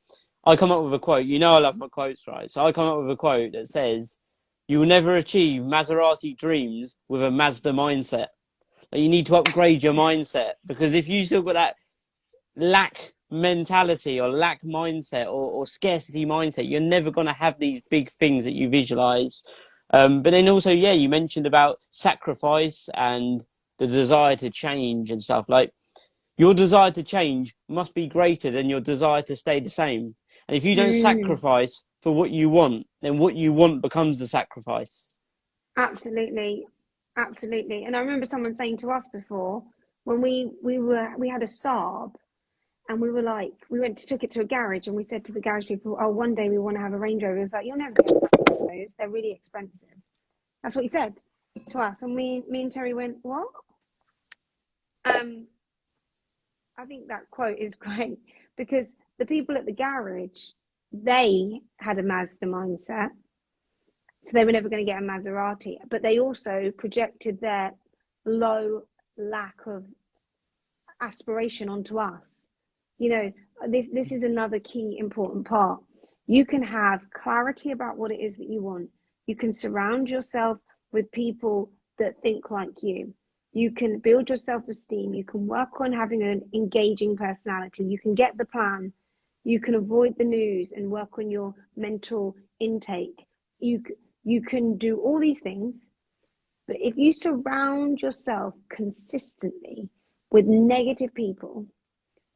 I come up with a quote. You know I love my quotes, right? So I come up with a quote that says, "You will never achieve Maserati dreams with a Mazda mindset." Like, you need to upgrade your mindset, because if you still got that lack mentality or lack mindset, or scarcity mindset, you're never going to have these big things that you visualize. But then also, yeah, you mentioned about sacrifice and the desire to change and stuff. Like, your desire to change must be greater than your desire to stay the same. And if you don't sacrifice for what you want, then what you want becomes the sacrifice. Absolutely. Absolutely. And I remember someone saying to us before, when we had a Saab, and we were like, took it to a garage, and we said to the garage people, oh, one day we want to have a Range Rover. It was like, you'll never get those. They're really expensive. That's what he said to us. And me and Terry went, what? I think that quote is great, because the people at the garage, they had a Mazda mindset. So they were never going to get a Maserati, but they also projected their low lack of aspiration onto us. You know, this is another key important part. You can have clarity about what it is that you want. You can surround yourself with people that think like you. You can build your self-esteem. You can work on having an engaging personality. You can get the plan. You can avoid the news and work on your mental intake. You can do all these things, but if you surround yourself consistently with negative people,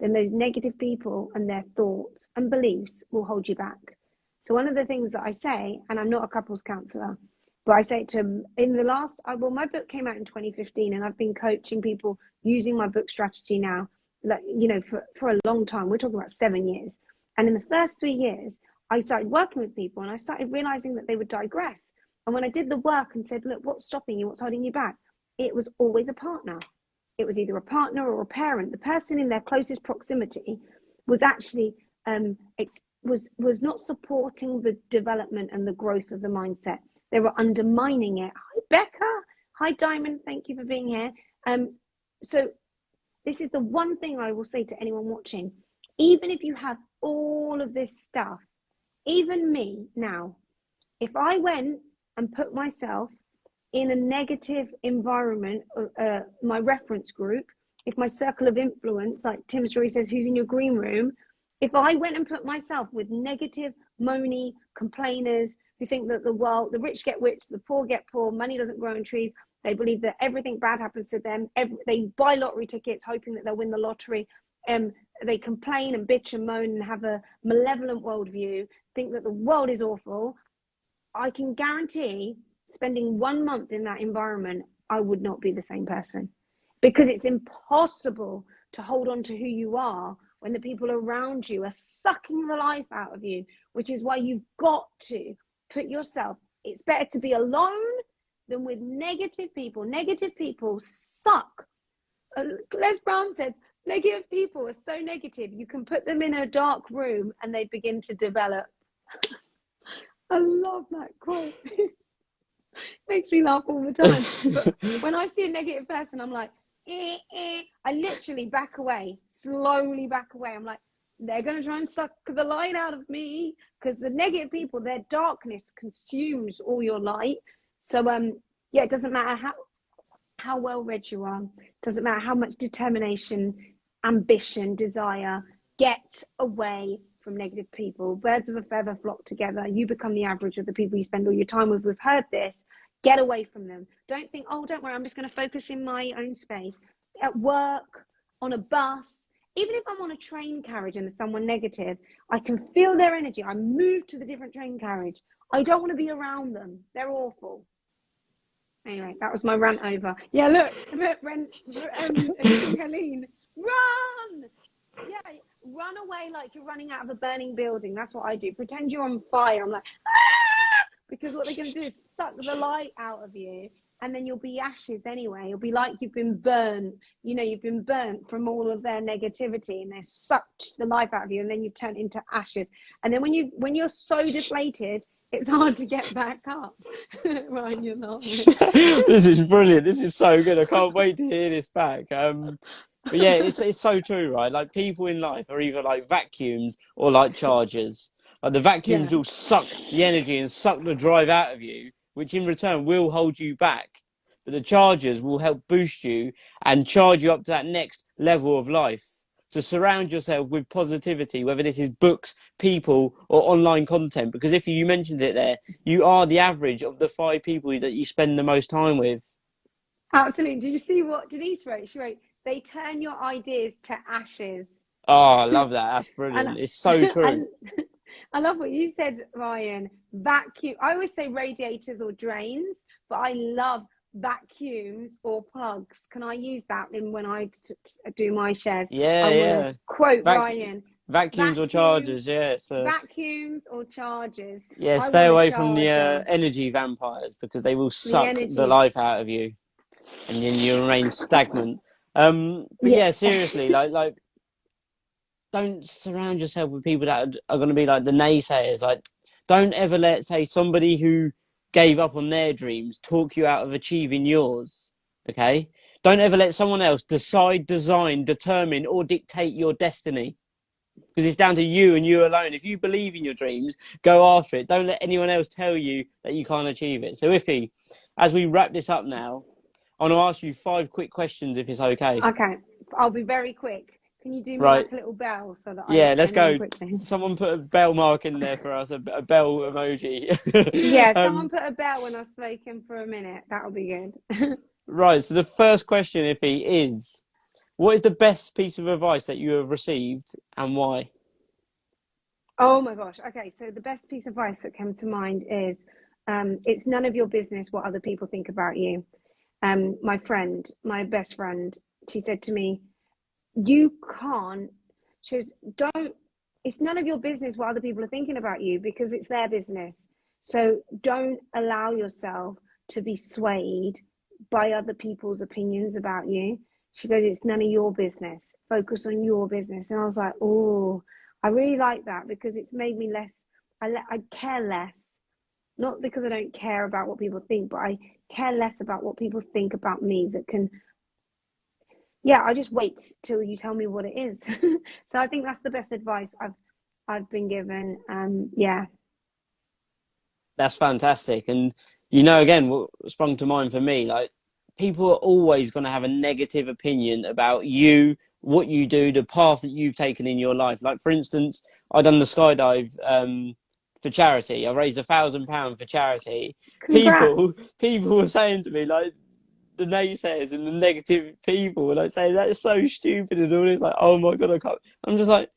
then those negative people and their thoughts and beliefs will hold you back. So one of the things that I say, and I'm not a couples counselor, but I say to my book came out in 2015, and I've been coaching people using my book strategy now, like, you know, for a long time. We're talking about 7 years. And in the first 3 years, I started working with people, and I started realizing that they would digress. And when I did the work and said, look, what's stopping you? What's holding you back? It was always a partner. It was either a partner or a parent. The person in their closest proximity was actually was not supporting the development and the growth of the mindset. They were undermining it. Hi, Becca. Hi, Diamond. Thank you for being here. So this is the one thing I will say to anyone watching. Even if you have all of this stuff, even me now, if I went and put myself in a negative environment, my reference group, if my circle of influence, like Tim Story says, who's in your green room, if I went and put myself with negative, moany complainers who think that the rich get rich, the poor get poor, money doesn't grow on trees, they believe that everything bad happens to them, they buy lottery tickets hoping that they'll win the lottery, they complain and bitch and moan and have a malevolent worldview, think that the world is awful, I can guarantee spending 1 month in that environment, I would not be the same person. because it's impossible to hold on to who you are when the people around you are sucking the life out of you, which is why you've got to put yourself, it's better to be alone than with negative people. Negative people suck. Les Brown said, negative people are so negative, you can put them in a dark room and they begin to develop. I love that quote. Makes me laugh all the time. But when I see a negative person, I'm like, I literally back away, slowly back away. I'm like, they're going to try and suck the light out of me, because the negative people, their darkness consumes all your light. So, yeah, it doesn't matter how well read you are, doesn't matter how much determination, ambition, desire, get away from negative people. Birds of a feather flock together. You become the average of the people you spend all your time with. We've heard this. Get away from them. Don't think, oh, don't worry, I'm just going to focus in my own space. At work, on a bus, even if I'm on a train carriage and there's someone negative, I can feel their energy. I move to the different train carriage. I don't want to be around them. They're awful. Anyway, that was my rant over. Yeah, look, Helene, run! Yeah, run away like you're running out of a burning building. That's what I do. Pretend you're on fire. I'm like, ah! Because what they're going to do is suck the light out of you, and then you'll be ashes anyway. You'll be like you've been burnt. You know, you've been burnt from all of their negativity, and they've sucked the life out of you, and then you turn into ashes. And then when you're so deflated, it's hard to get back up. Ryan, you're not. This is brilliant. This is so good. I can't wait to hear this back. But yeah, it's so true, right? Like, people in life are either like vacuums or like chargers. Like, the vacuums will suck the energy and suck the drive out of you, which in return will hold you back. But the chargers will help boost you and charge you up to that next level of life. So surround yourself with positivity, whether this is books, people, or online content. Because if you mentioned it there, you are the average of the 5 people that you spend the most time with. Absolutely. Did you see what Denise wrote? She wrote, they turn your ideas to ashes. Oh, I love that. That's brilliant. And, it's so true. I love what you said, Ryan. Vacuum. I always say radiators or drains, but I love vacuums or plugs. Can I use that when I do my shares? Yeah. Quote Ryan. Vacuums or chargers, yeah. So vacuums or chargers. yeah, stay away from the energy vampires, because they will suck the life out of you, and then you remain stagnant. But yeah, seriously, like don't surround yourself with people that are going to be like the naysayers. Like, don't ever let, say, somebody who gave up on their dreams talk you out of achieving yours. Okay? Don't ever let someone else decide, design, determine, or dictate your destiny. Because it's down to you and you alone. If you believe in your dreams, go after it. Don't let anyone else tell you that you can't achieve it. So, Ife, as we wrap this up now, I want to ask you 5 quick questions, if it's okay. Okay, I'll be very quick. Can you do me like a little bell so that let's go. Someone put a bell mark in there for us, a bell emoji. Yeah, someone put a bell when I've spoken for a minute. That'll be good. Right, so the first question, Ife, is, what is the best piece of advice that you have received, and why? Oh my gosh. Okay, so the best piece of advice that came to mind is, it's none of your business what other people think about you. My best friend, she said to me, it's none of your business what other people are thinking about you, because it's their business. So don't allow yourself to be swayed by other people's opinions about you. She goes, it's none of your business. Focus on your business. And I was like, oh, I really like that, because it's made me I care less. Not because I don't care about what people think, but I care less about what people think about me I just wait till you tell me what it is. So I think that's the best advice I've been given. That's fantastic. And again, what sprung to mind for me, like, people are always going to have a negative opinion about you, what you do, the path that you've taken in your life. Like, for instance, I done the skydive for charity. I raised £1,000 for charity. Congrats. People were saying to me, like, the naysayers and the negative people, and I say that's so stupid and all this, like, oh my god, I can't. I'm just like,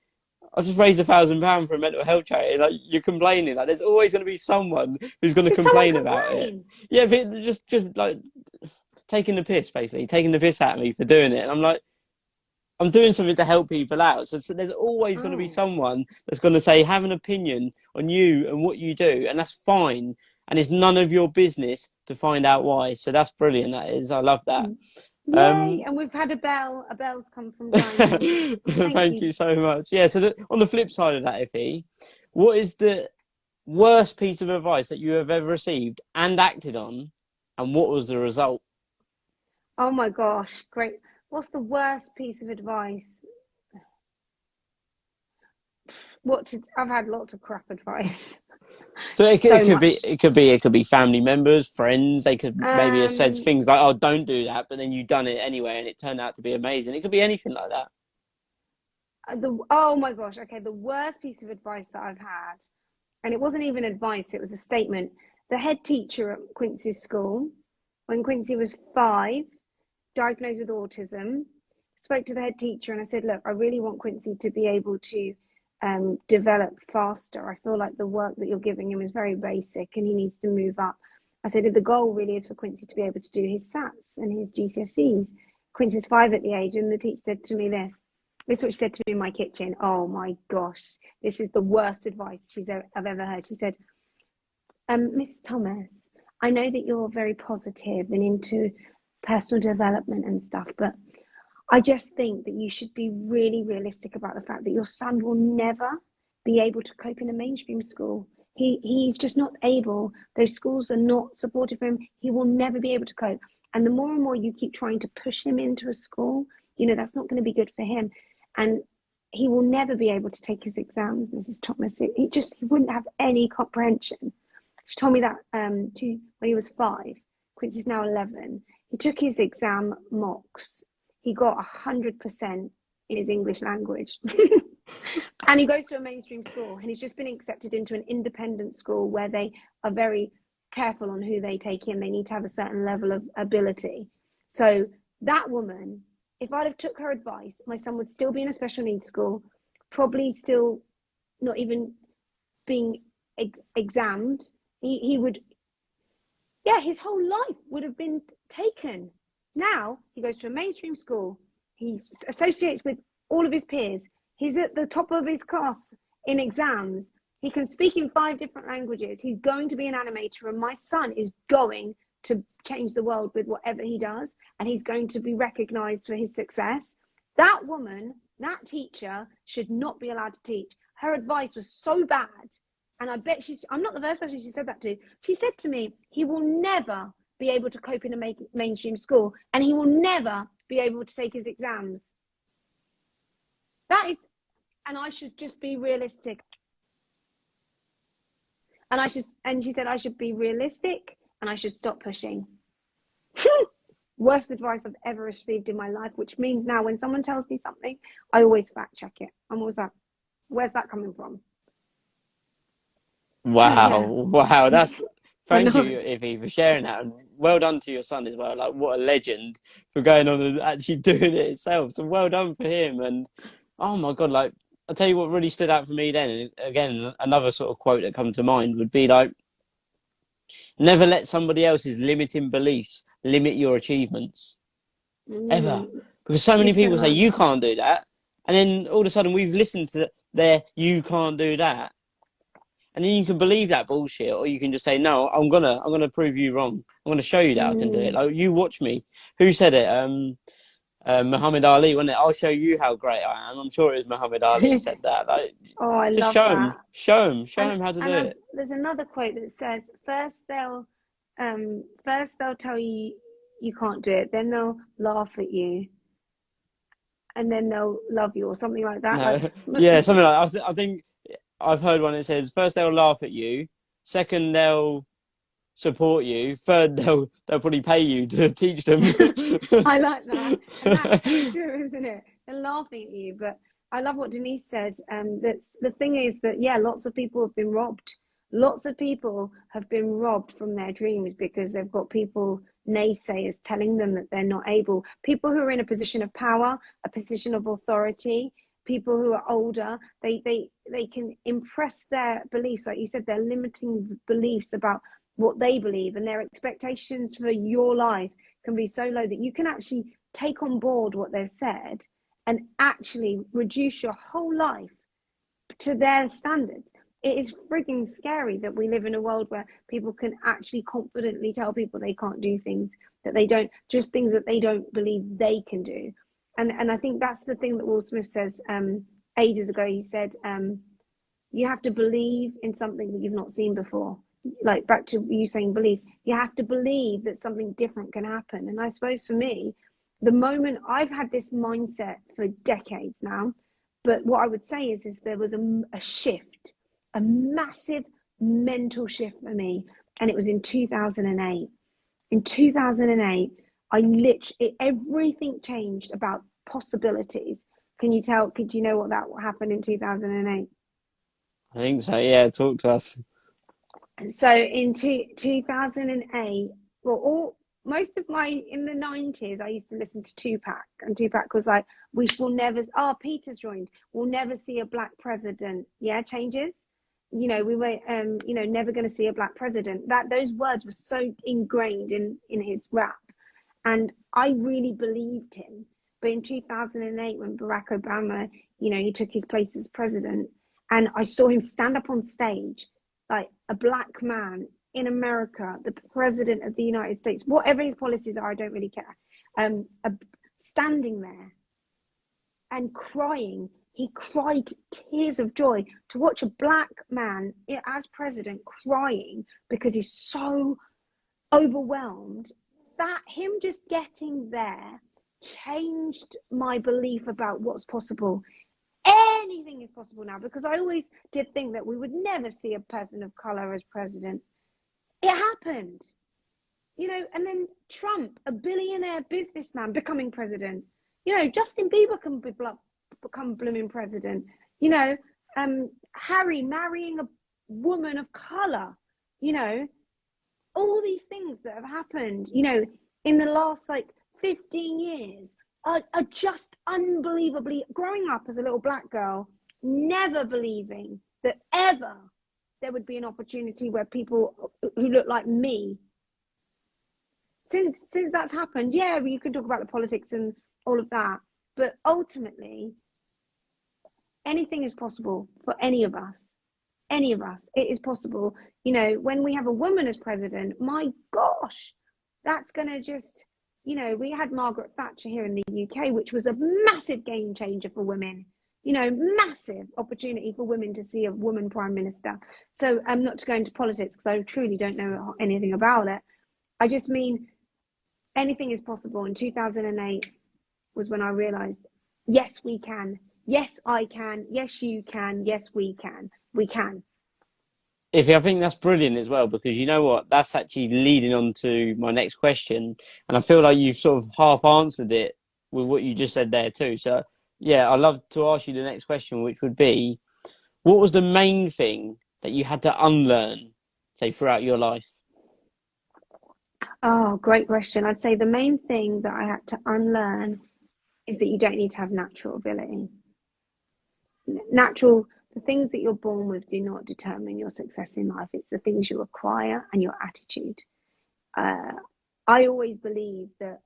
I just raised £1,000 for a mental health charity. Like, you're complaining. Like, there's always going to be someone who's going to complain about it. Yeah, but just like, taking the piss, basically, taking the piss out of me for doing it. And I'm like, I'm doing something to help people out. So there's always going to be Oh. someone that's going to say, have an opinion on you and what you do. And that's fine. And it's none of your business to find out why. So that's brilliant. That is. I love that. Yay! And we've had a bell. A bell's come from Diamond. Thank Thank you. you so much. Yeah. So on the flip side of that, Ife, what is the worst piece of advice that you have ever received and acted on? And what was the result? Oh my gosh, great. What's the worst piece of advice? I've had lots of crap advice. So So much. it could be family members, friends. They could maybe have said Um, things like, "Oh, don't do that," but then you've done it anyway, and it turned out to be amazing. It could be anything like that. oh my gosh, okay, the worst piece of advice that I've had, and it wasn't even advice, it was a statement. The head teacher at Quincy's school, when Quincy was 5, diagnosed with autism, spoke to the head teacher and I said, look, I really want Quincy to be able to develop faster. I feel like the work that you're giving him is very basic and he needs to move up. I said, the goal really is for Quincy to be able to do his SATs and his GCSEs. Quincy's 5 at the age, and the teacher said to me this is what she said to me in my kitchen. Oh my gosh, this is the worst advice I've ever heard. She said, Miss Thomas, I know that you're very positive and into personal development and stuff, but I just think that you should be really realistic about the fact that your son will never be able to cope in a mainstream school. He's just not able. Those schools are not supportive for him. He will never be able to cope. And the more and more you keep trying to push him into a school, that's not going to be good for him. And he will never be able to take his exams, Mrs. Thomas. He wouldn't have any comprehension. She told me that when he was 5. Quincy's now 11. He took his exam mocks. He got 100% in his English language. And he goes to a mainstream school, and he's just been accepted into an independent school where they are very careful on who they take in. They need to have a certain level of ability. So that woman, if I'd have took her advice, my son would still be in a special needs school, probably still not even being examined. He would, his whole life would have been taken. Now he goes to a mainstream school. He associates with all of his peers. He's at the top of his class in exams. He can speak in 5 different languages. He's going to be an animator, and my son is going to change the world with whatever he does, and he's going to be recognized for his success. That woman, that teacher, should not be allowed to teach. Her advice was so bad. And I bet I'm not the first person she said that to. She said to me, he will never be able to cope in a mainstream school, and he will never be able to take his exams. And I should just be realistic. And she said I should be realistic and I should stop pushing. Worst advice I've ever received in my life, which means now when someone tells me something, I always fact check it. I'm always like, where's that coming from? Wow, Yeah. wow, thank know. you, Ivy, for sharing that, and well done to your son as well. Like, what a legend for going on and actually doing it itself. So well done for him. And oh my God, like, I'll tell you what really stood out for me then. And again, another sort of quote that come to mind would be like, never let somebody else's limiting beliefs limit your achievements, ever. Because so many You're so people say, right. you can't do that. And then all of a sudden we've listened to their, you can't do that. And then you can believe that bullshit, or you can just say, "No, I'm gonna prove you wrong. I'm gonna show you that I can do it. Like, you watch me." Who said it? Muhammad Ali, wasn't it? I'll show you how great I am. I'm sure it was Muhammad Ali said that. Like, Oh, I just love that. show him how to do it. There's another quote that says, first they'll tell you you can't do it, then they'll laugh at you, and then they'll love you, or something like that. Like, No, yeah, something like that. I think I've heard one that says, first they'll laugh at you, second they'll support you, third they'll probably pay you to teach them. I like that, and that's so true, isn't it? They're laughing at you, but I love what Denise said. That's the thing is that lots of people have been robbed. Lots of people have been robbed from their dreams because they've got people, naysayers, telling them that they're not able. People who are in a position of power, a position of authority, people who are older, they can impress their beliefs, like you said, their limiting beliefs about what they believe and their expectations for your life can be so low that you can actually take on board what they've said and actually reduce your whole life to their standards. It is frigging scary that we live in a world where people can actually confidently tell people they can't do things, that they don't, just things that they don't believe they can do. And I think that's the thing that Will Smith says ages ago. He said, you have to believe in something that you've not seen before. Like back to you saying believe, you have to believe that something different can happen. And I suppose for me, the moment I've had this mindset for decades now, but what I would say is there was a shift, a massive mental shift for me. And it was in 2008. In 2008, everything changed about possibilities. Could you know what happened in 2008? I think so. Yeah, talk to us. So in 2008, well, in the 90s, I used to listen to Tupac, and Tupac was like, Peter's joined, we'll never see a black president. Yeah, changes. We were, never going to see a black president. Those words were so ingrained in his rap. And I really believed him. But in 2008, when Barack Obama, he took his place as president, and I saw him stand up on stage, like a black man in America, the president of the United States, whatever his policies are, I don't really care, standing there and crying. He cried tears of joy to watch a black man as president crying because he's so overwhelmed. That him just getting there changed my belief about what's possible. Anything is possible now, because I always did think that we would never see a person of color as president. It happened, and then Trump, a billionaire businessman, becoming president. Justin Bieber can become blooming president. Harry marrying a woman of color. All these things that have happened, in the last 15 years are just unbelievably. Growing up as a little black girl, never believing that ever there would be an opportunity where people who look like me. Since that's happened, yeah, you can talk about the politics and all of that, but ultimately, anything is possible for any of us. Any of us, it is possible. When we have a woman as president, my gosh, that's going to just, we had Margaret Thatcher here in the UK, which was a massive game changer for women. Massive opportunity for women to see a woman prime minister. So I'm not to go into politics because I truly don't know anything about it. I just mean anything is possible. In 2008 was when I realized, yes, we can. Yes, I can. Yes, you can. Yes, we can. We can. Ife, I think that's brilliant as well, because you know what? That's actually leading on to my next question. And I feel like you've sort of half answered it with what you just said there too. So, yeah, I'd love to ask you the next question, which would be, what was the main thing that you had to unlearn, say, throughout your life? Oh, great question. I'd say the main thing that I had to unlearn is that you don't need to have natural ability. The things that you're born with do not determine your success in life. It's the things you acquire and your attitude. I always believed that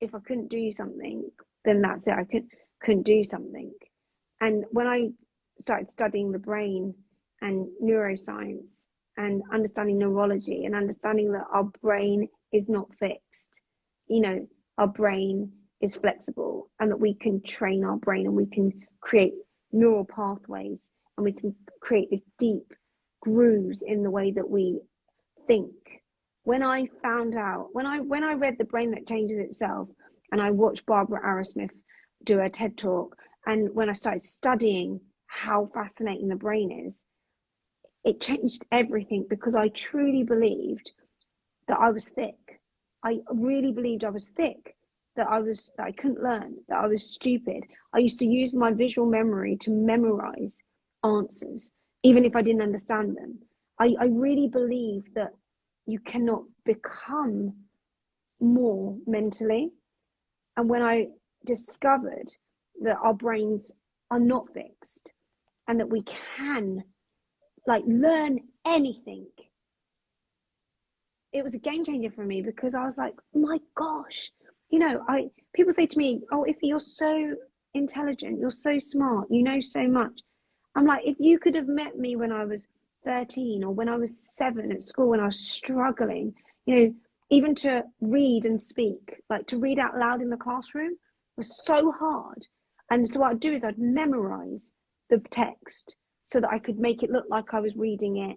if I couldn't do something, then that's it. I couldn't do something. And when I started studying the brain and neuroscience and understanding neurology and understanding that our brain is not fixed, our brain is flexible, and that we can train our brain and we can create neural pathways and we can create these deep grooves in the way that we think. When I found out, when I read The Brain That Changes Itself, and I watched Barbara Arrowsmith do a TED talk, and when I started studying how fascinating the brain is, it changed everything, because I truly believed that I was thick. I really believed I was thick, that I couldn't learn, that I was stupid. I used to use my visual memory to memorize answers, even if I didn't understand them. I really believe that you cannot become more mentally. And when I discovered that our brains are not fixed and that we can learn anything, it was a game changer for me, because I was like, my gosh, you know, people say to me, oh, if you're so intelligent, you're so smart, you know so much. I'm like, if you could have met me when I was 13 or when I was 7 at school, when I was struggling, you know, even to read and speak, like to read out loud in the classroom was so hard. And so what I'd do is I'd memorize the text so that I could make it look like I was reading it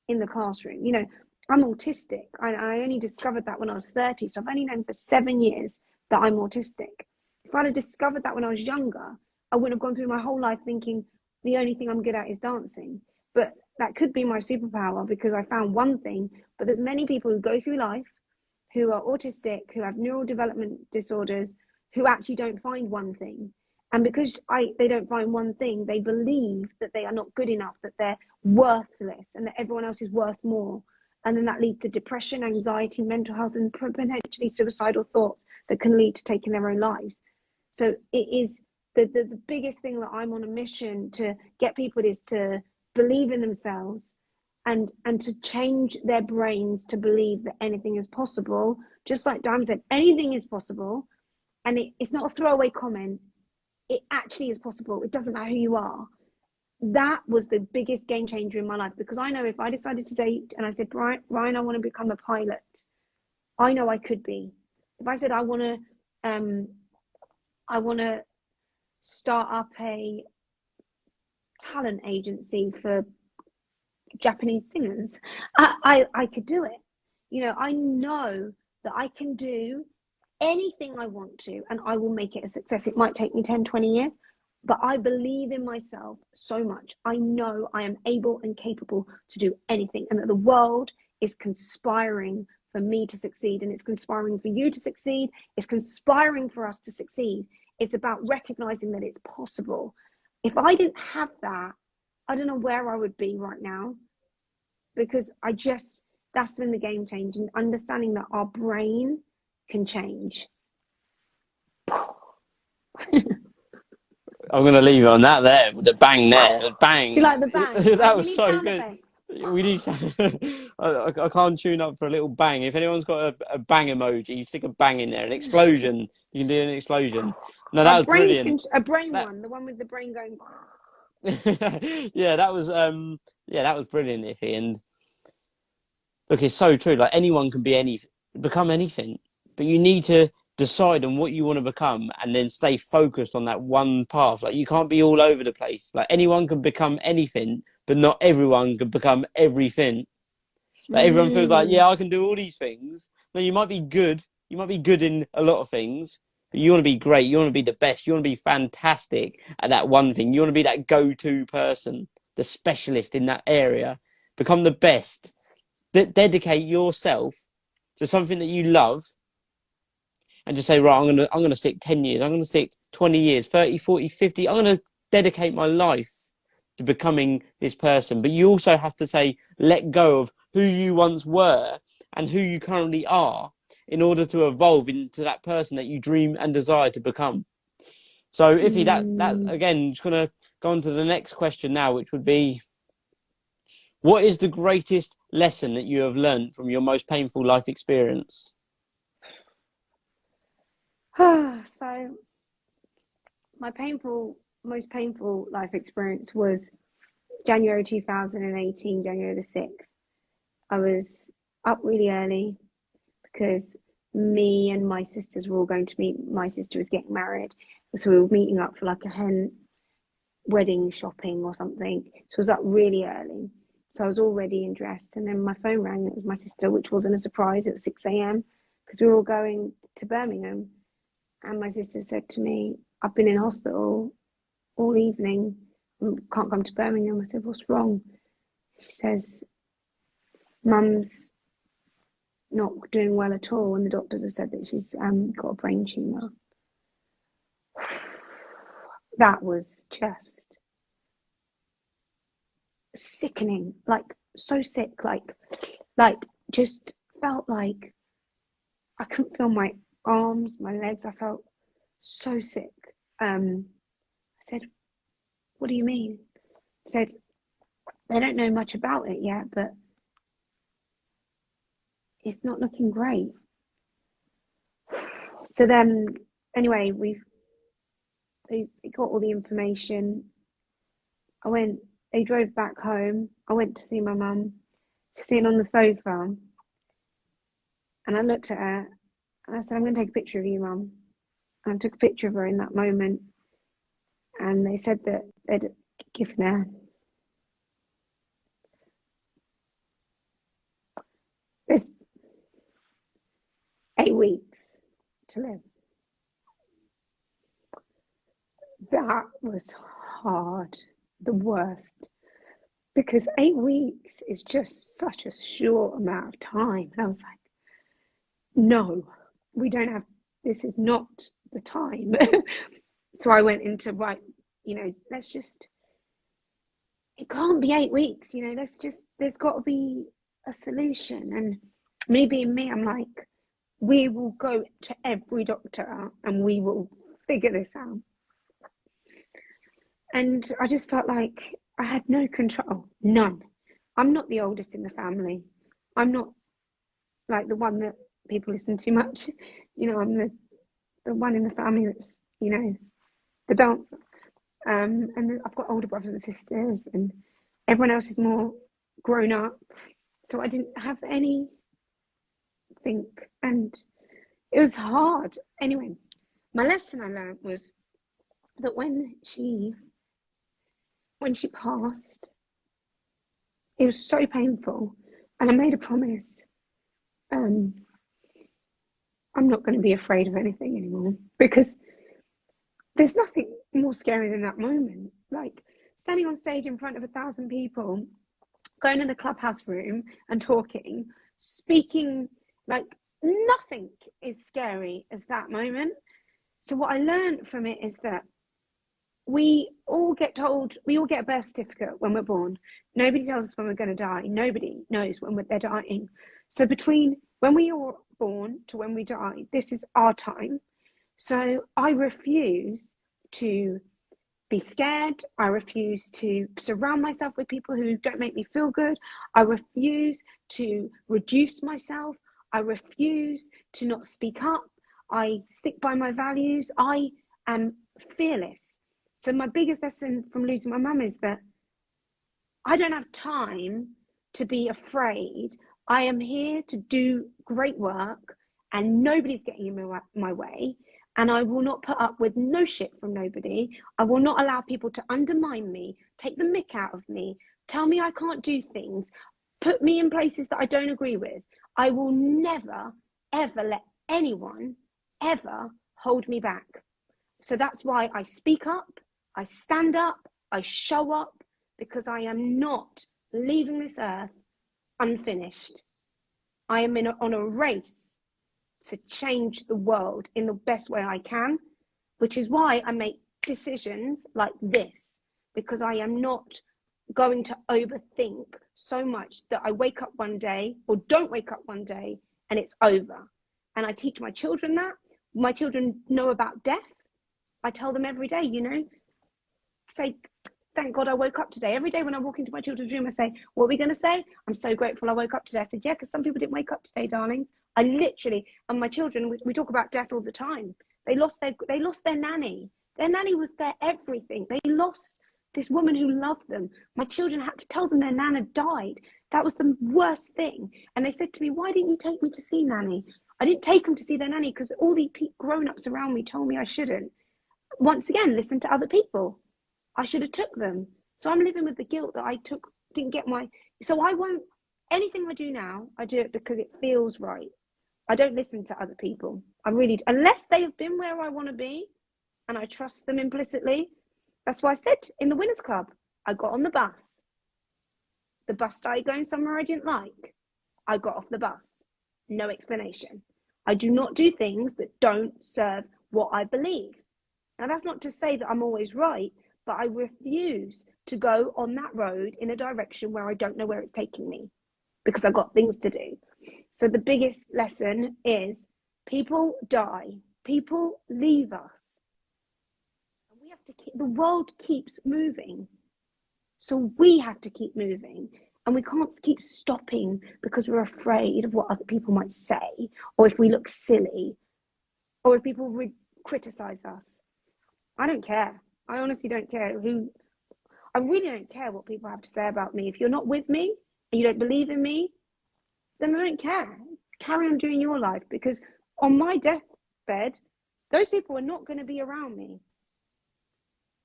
in the classroom. You know, I'm autistic. I only discovered that when I was 30. So I've only known for 7 years that I'm autistic. If I'd have discovered that when I was younger, I wouldn't have gone through my whole life thinking the only thing I'm good at is dancing. But that could be my superpower, because I found one thing. But there's many people who go through life who are autistic, who have neural development disorders, who actually don't find one thing. And because they don't find one thing, they believe that they are not good enough, that they're worthless, and that everyone else is worth more. And then that leads to depression, anxiety, mental health, and potentially suicidal thoughts that can lead to taking their own lives. So it is the biggest thing that I'm on a mission to get people is to believe in themselves, and to change their brains to believe that anything is possible. Just like Diane said, anything is possible. And it's not a throwaway comment. It actually is possible. It doesn't matter who you are. That was the biggest game changer in my life, because I know if I decided to date and I said, Ryan, I want to become a pilot, I know I could be. If I said I want to start up a talent agency for Japanese singers, I could do it. You know, I know that I can do anything I want to, and I will make it a success. It might take me 10, 20 years, but I believe in myself so much. I know I am able and capable to do anything, and that the world is conspiring for me to succeed, and it's conspiring for you to succeed. It's conspiring for us to succeed. It's about recognizing that it's possible. If I didn't have that, I don't know where I would be right now, because that's been the game change, and understanding that our brain can change. I'm going to leave it on that there, with the bang there. The bang. Do you like the bang? That We was need so sound good. effects. We need. I can't tune up for a little bang. If anyone's got a bang emoji, you stick a bang in there. An explosion. You can do an explosion. No, that was brilliant. A brain That... one, the one with the brain going. Yeah, that was brilliant, Ife. And look, it's so true. Like, anyone can become anything, but you need to decide on what you want to become, and then stay focused on that one path. Like, you can't be all over the place. Like, anyone can become anything, but not everyone can become everything. Like, everyone feels like, yeah, I can do all these things. No, you might be good. You might be good in a lot of things, but you want to be great. You want to be the best. You want to be fantastic at that one thing. You want to be that go-to person, the specialist in that area. Become the best. Dedicate yourself to something that you love, and just say, right, I'm gonna stick 10 years, I'm gonna stick 20 years, 30, 40, 50. I'm gonna dedicate my life to becoming this person. But you also have to say, let go of who you once were and who you currently are, in order to evolve into that person that you dream and desire to become. So, Iffy, that again, just gonna go on to the next question now, which would be, what is the greatest lesson that you have learned from your most painful life experience? So my most painful life experience was January 2018, January the 6th. I was up really early because me and my sisters were all going to meet. My sister was getting married, so we were meeting up for like a hen wedding shopping or something. So I was up really early. So I was all ready and dressed, and then my phone rang. It was my sister, which wasn't a surprise. It was 6 a.m. because we were all going to Birmingham. And my sister said to me, I've been in hospital all evening, can't come to Birmingham. I said, what's wrong? She says, Mum's not doing well at all, and the doctors have said that she's got a brain tumour. That was just sickening, like so sick, like just felt like I couldn't feel my arms, my legs. I felt so sick. I said, what do you mean? I said, they don't know much about it yet, but it's not looking great. So then, anyway, they got all the information. They drove back home. I went to see my mum. She's sitting on the sofa. And I looked at her and I said, I'm going to take a picture of you, Mum. And I took a picture of her in that moment. And they said that they'd given her this 8 weeks to live. That was hard, the worst. Because 8 weeks is just such a short amount of time. And I was like, no, we don't have, this is not the time. So I went into, right, let's just, it can't be 8 weeks, there's got to be a solution. And me being me, I'm like, we will go to every doctor and we will figure this out. And I just felt like I had no control, none. I'm not the oldest in the family. I'm not like the one that people listen to much. I'm the one in the family that's, the dancer. And I've got older brothers and sisters, and everyone else is more grown up. So I didn't have anything, and it was hard. Anyway, my lesson I learned was that when she passed, it was so painful, and I made a promise. I'm not going to be afraid of anything anymore, because there's nothing more scary than that moment. Like standing on stage in front of 1,000 people, going in the clubhouse room and talking, speaking, like nothing is scary as that moment. So what I learned from it is that we all get a birth certificate when we're born. Nobody tells us when we're going to die. Nobody knows when they're dying. So between when we are born to when we die, this is our time. So I refuse to be scared. I refuse to surround myself with people who don't make me feel good. I refuse to reduce myself. I refuse to not speak up. I stick by my values. I am fearless. So my biggest lesson from losing my mum is that I don't have time to be afraid. I am here to do great work, and nobody's getting in my way. And I will not put up with no shit from nobody. I will not allow people to undermine me, take the mick out of me, tell me I can't do things, put me in places that I don't agree with. I will never, ever let anyone ever hold me back. So that's why I speak up, I stand up, I show up, because I am not leaving this earth unfinished. I am on a race to change the world in the best way I can, which is why I make decisions like this, because I am not going to overthink so much that I wake up one day or don't wake up one day and it's over. And I teach my children that. My children know about death. I tell them every day, say, thank God I woke up today. Every day when I walk into my children's room, I say, what are we going to say? I'm so grateful I woke up today. I said, yeah, because some people didn't wake up today, darlings. I literally, and my children, we talk about death all the time. They lost their nanny. Their nanny was their everything. They lost this woman who loved them. My children had to tell them their nana died. That was the worst thing. And they said to me, why didn't you take me to see nanny? I didn't take them to see their nanny because all the grown-ups around me told me I shouldn't. Once again, listen to other people. I should have took them. So I'm living with the guilt that didn't get so I won't, anything I do now, I do it because it feels right. I don't listen to other people. Unless they have been where I want to be and I trust them implicitly. That's why I said in the Winners Club, I got on the bus. The bus started going somewhere I didn't like. I got off the bus. No explanation. I do not do things that don't serve what I believe. Now, that's not to say that I'm always right, but I refuse to go on that road in a direction where I don't know where it's taking me, because I've got things to do. So the biggest lesson is people die, people leave us. And we have to the world keeps moving. So we have to keep moving. And we can't keep stopping because we're afraid of what other people might say, or if we look silly, or if people criticize us. I don't care. I honestly don't care I really don't care what people have to say about me. If you're not with me and you don't believe in me, then I don't care. Carry on doing your life, because on my deathbed, those people are not going to be around me.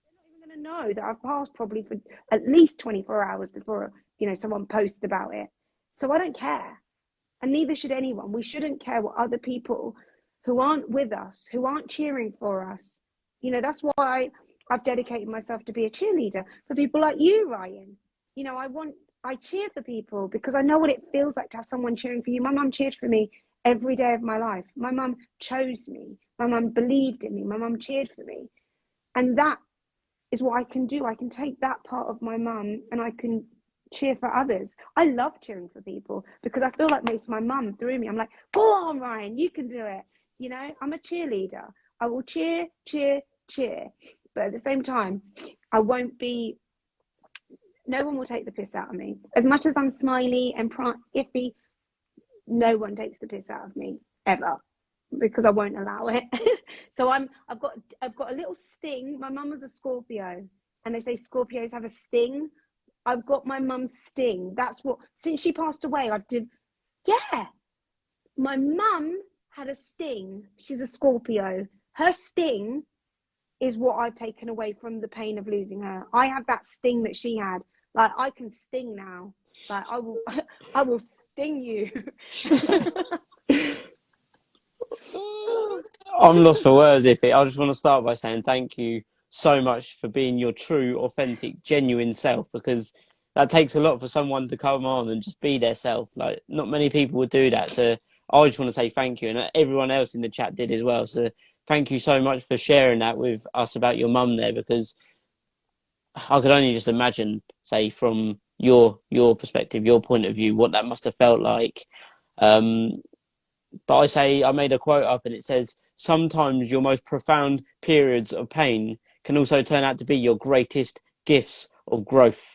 They're not even going to know that I've passed probably for at least 24 hours before, someone posts about it. So I don't care. And neither should anyone. We shouldn't care what other people who aren't with us, who aren't cheering for us. That's why I've dedicated myself to be a cheerleader for people like you, Ryan. I cheer for people because I know what it feels like to have someone cheering for you. My mum cheered for me every day of my life. My mum chose me. My mum believed in me. My mum cheered for me. And that is what I can do. I can take that part of my mum and I can cheer for others. I love cheering for people because I feel like it's my mum through me. I'm like, go on, Ryan, you can do it. I'm a cheerleader. I will cheer, cheer, cheer. But at the same time, no one will take the piss out of me. As much as I'm smiley and iffy, no one takes the piss out of me ever, because I won't allow it. So I've got a little sting. My mum was a Scorpio, and they say Scorpios have a sting. I've got my mum's sting. Since she passed away, my mum had a sting. She's a Scorpio. Her sting is what I've taken away from the pain of losing her. I have that sting that she had. Like, I can sting now. Like, I will sting you. I'm lost for words, Ife. I just want to start by saying thank you so much for being your true, authentic, genuine self, because that takes a lot for someone to come on and just be their self. Like, not many people would do that. So I just want to say thank you. And everyone else in the chat did as well. So thank you so much for sharing that with us about your mum there, because I could only just imagine, say, from your perspective, your point of view, what that must have felt like. But I made a quote up and it says, sometimes your most profound periods of pain can also turn out to be your greatest gifts of growth.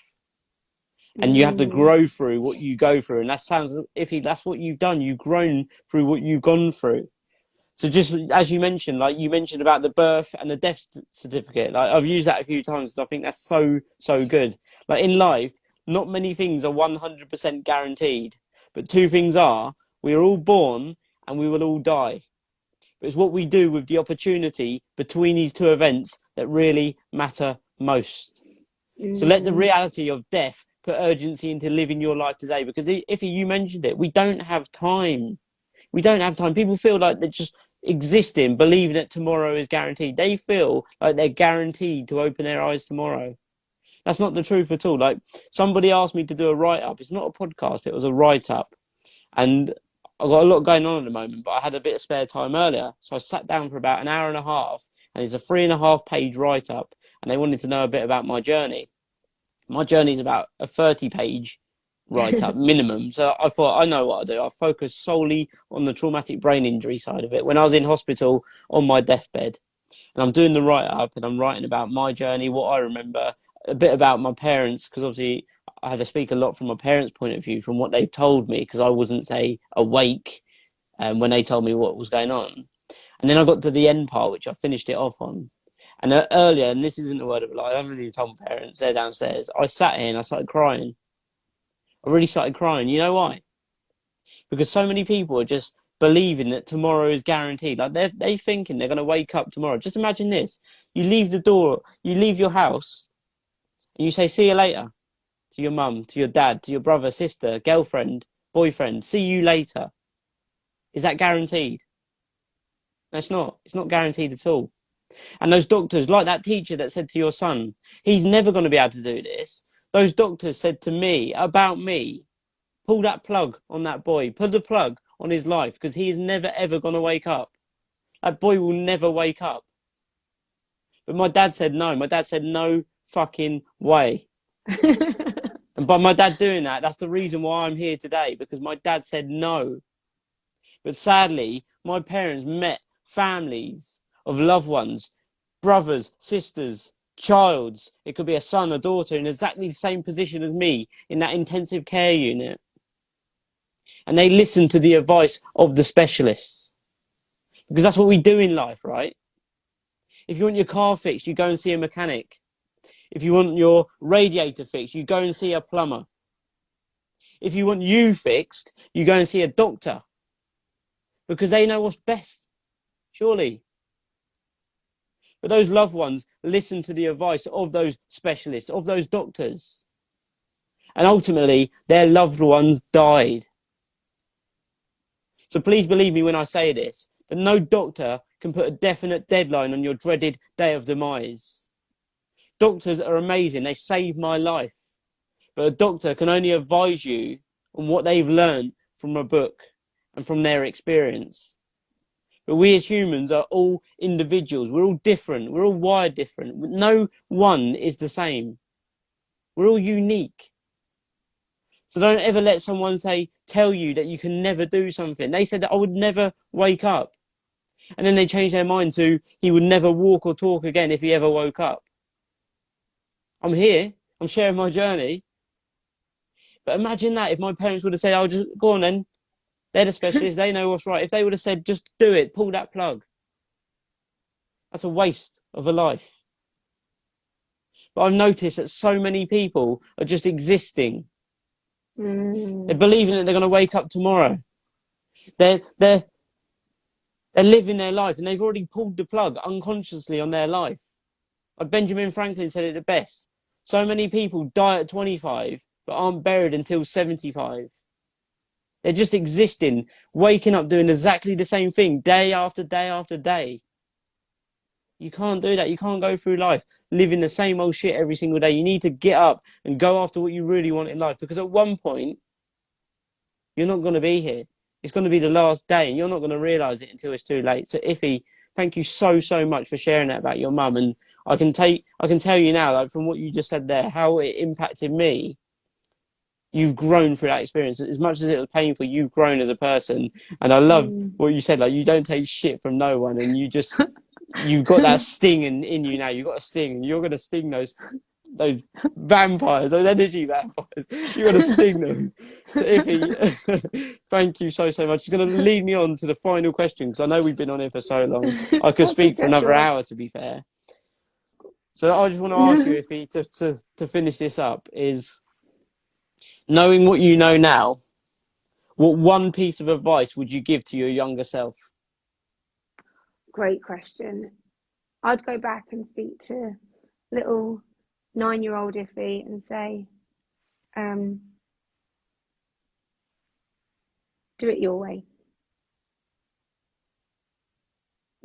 And you have to grow through what you go through. And that sounds iffy. That's what you've done. You've grown through what you've gone through. So just as you mentioned, like you mentioned about the birth and the death certificate, like I've used that a few times because I think that's so, so good. Like in life, not many things are 100% guaranteed, but two things are: we are all born and we will all die. But it's what we do with the opportunity between these two events that really matter most. So let the reality of death put urgency into living your life today, because if you mentioned it, we don't have time. We don't have time. People feel like they're just existing, believing that tomorrow is guaranteed. They feel like they're guaranteed to open their eyes tomorrow. That's not the truth at all. Like, somebody asked me to do a write-up. It's not a podcast. It was a write-up. And I've got a lot going on at the moment, but I had a bit of spare time earlier. So I sat down for about an hour and a half, and it's a 3.5-page write-up. And they wanted to know a bit about my journey. My journey is about a 30-page write-up minimum. So I thought, I know what I do. I focus solely on the traumatic brain injury side of it. When I was in hospital on my deathbed, and I'm doing the write-up and I'm writing about my journey, what I remember, a bit about my parents, because obviously I had to speak a lot from my parents' point of view, from what they've told me, because I wasn't, say, awake when they told me what was going on. And then I got to the end part, which I finished it off on. And earlier, and this isn't a word of a lie, I haven't even told my parents, they're downstairs. I sat here and I started crying. I really started crying. You know why? Because so many people are just believing that tomorrow is guaranteed. Like they're thinking they're going to wake up tomorrow. Just imagine this. You leave the door, you leave your house, and you say, see you later, to your mum, to your dad, to your brother, sister, girlfriend, boyfriend. See you later. Is that guaranteed? No, it's not. It's not guaranteed at all. And those doctors, like that teacher that said to your son, he's never going to be able to do this. Those doctors said to me, about me, pull that plug on that boy. Put the plug on his life, because he is never, ever going to wake up. That boy will never wake up. But my dad said no. My dad said no fucking way. And by my dad doing that, that's the reason why I'm here today, because my dad said no. But sadly, my parents met families of loved ones, brothers, sisters, child's, it could be a son or daughter in exactly the same position as me in that intensive care unit. And they listen to the advice of the specialists. Because that's what we do in life, right? If you want your car fixed, you go and see a mechanic. If you want your radiator fixed, you go and see a plumber. If you want you fixed, you go and see a doctor. Because they know what's best, surely. But those loved ones listen to the advice of those specialists, of those doctors. And ultimately, their loved ones died. So please believe me when I say this, that no doctor can put a definite deadline on your dreaded day of demise. Doctors are amazing. They saved my life. But a doctor can only advise you on what they've learned from a book and from their experience. But we as humans are all individuals. We're all different. We're all wired different. No one is the same. We're all unique. So don't ever let someone tell you that you can never do something. They said that I would never wake up. And then they changed their mind to he would never walk or talk again if he ever woke up. I'm here. I'm sharing my journey. But imagine that if my parents would have said, oh, just go on then. They're the specialists. They know what's right. If they would have said, just do it, pull that plug. That's a waste of a life. But I've noticed that so many people are just existing. They're believing that they're going to wake up tomorrow. They're living their life and they've already pulled the plug unconsciously on their life. Like Benjamin Franklin said it the best. So many people die at 25 but aren't buried until 75. They're just existing, waking up, doing exactly the same thing day after day after day. You can't do that. You can't go through life living the same old shit every single day. You need to get up and go after what you really want in life, because at one point, you're not going to be here. It's going to be the last day and you're not going to realise it until it's too late. So Ife, thank you so much for sharing that about your mum. And I can tell you now, like from what you just said there, how it impacted me. You've grown through that experience. As much as it was painful, you've grown as a person. And I love what you said, like you don't take shit from no one, and you've got that sting in you now. You've got a sting, and you're gonna sting those vampires, those energy vampires. You're gonna sting them. So Ife, thank you so much. It's gonna lead me on to the final question, because I know we've been on here for so long. I could speak for another hour, to be fair. So I just want to ask you, Ife, to finish this up, is knowing what you know now, what one piece of advice would you give to your younger self? Great question. I'd go back and speak to little 9-year-old Ife and say, do it your way.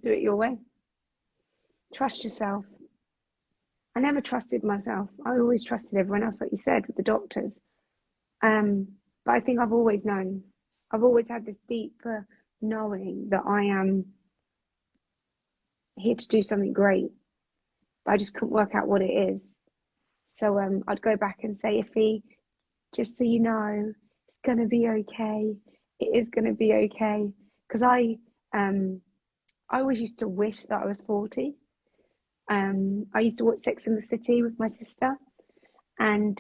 Do it your way. Trust yourself. I never trusted myself. I always trusted everyone else, like you said, with the doctors. But I think I've always known. I've always had this deep knowing that I am here to do something great, but I just couldn't work out what it is. So I'd go back and say, Ife, just so you know, it's going to be okay. It is going to be okay. Because I always used to wish that I was 40. I used to watch Sex and the City with my sister, and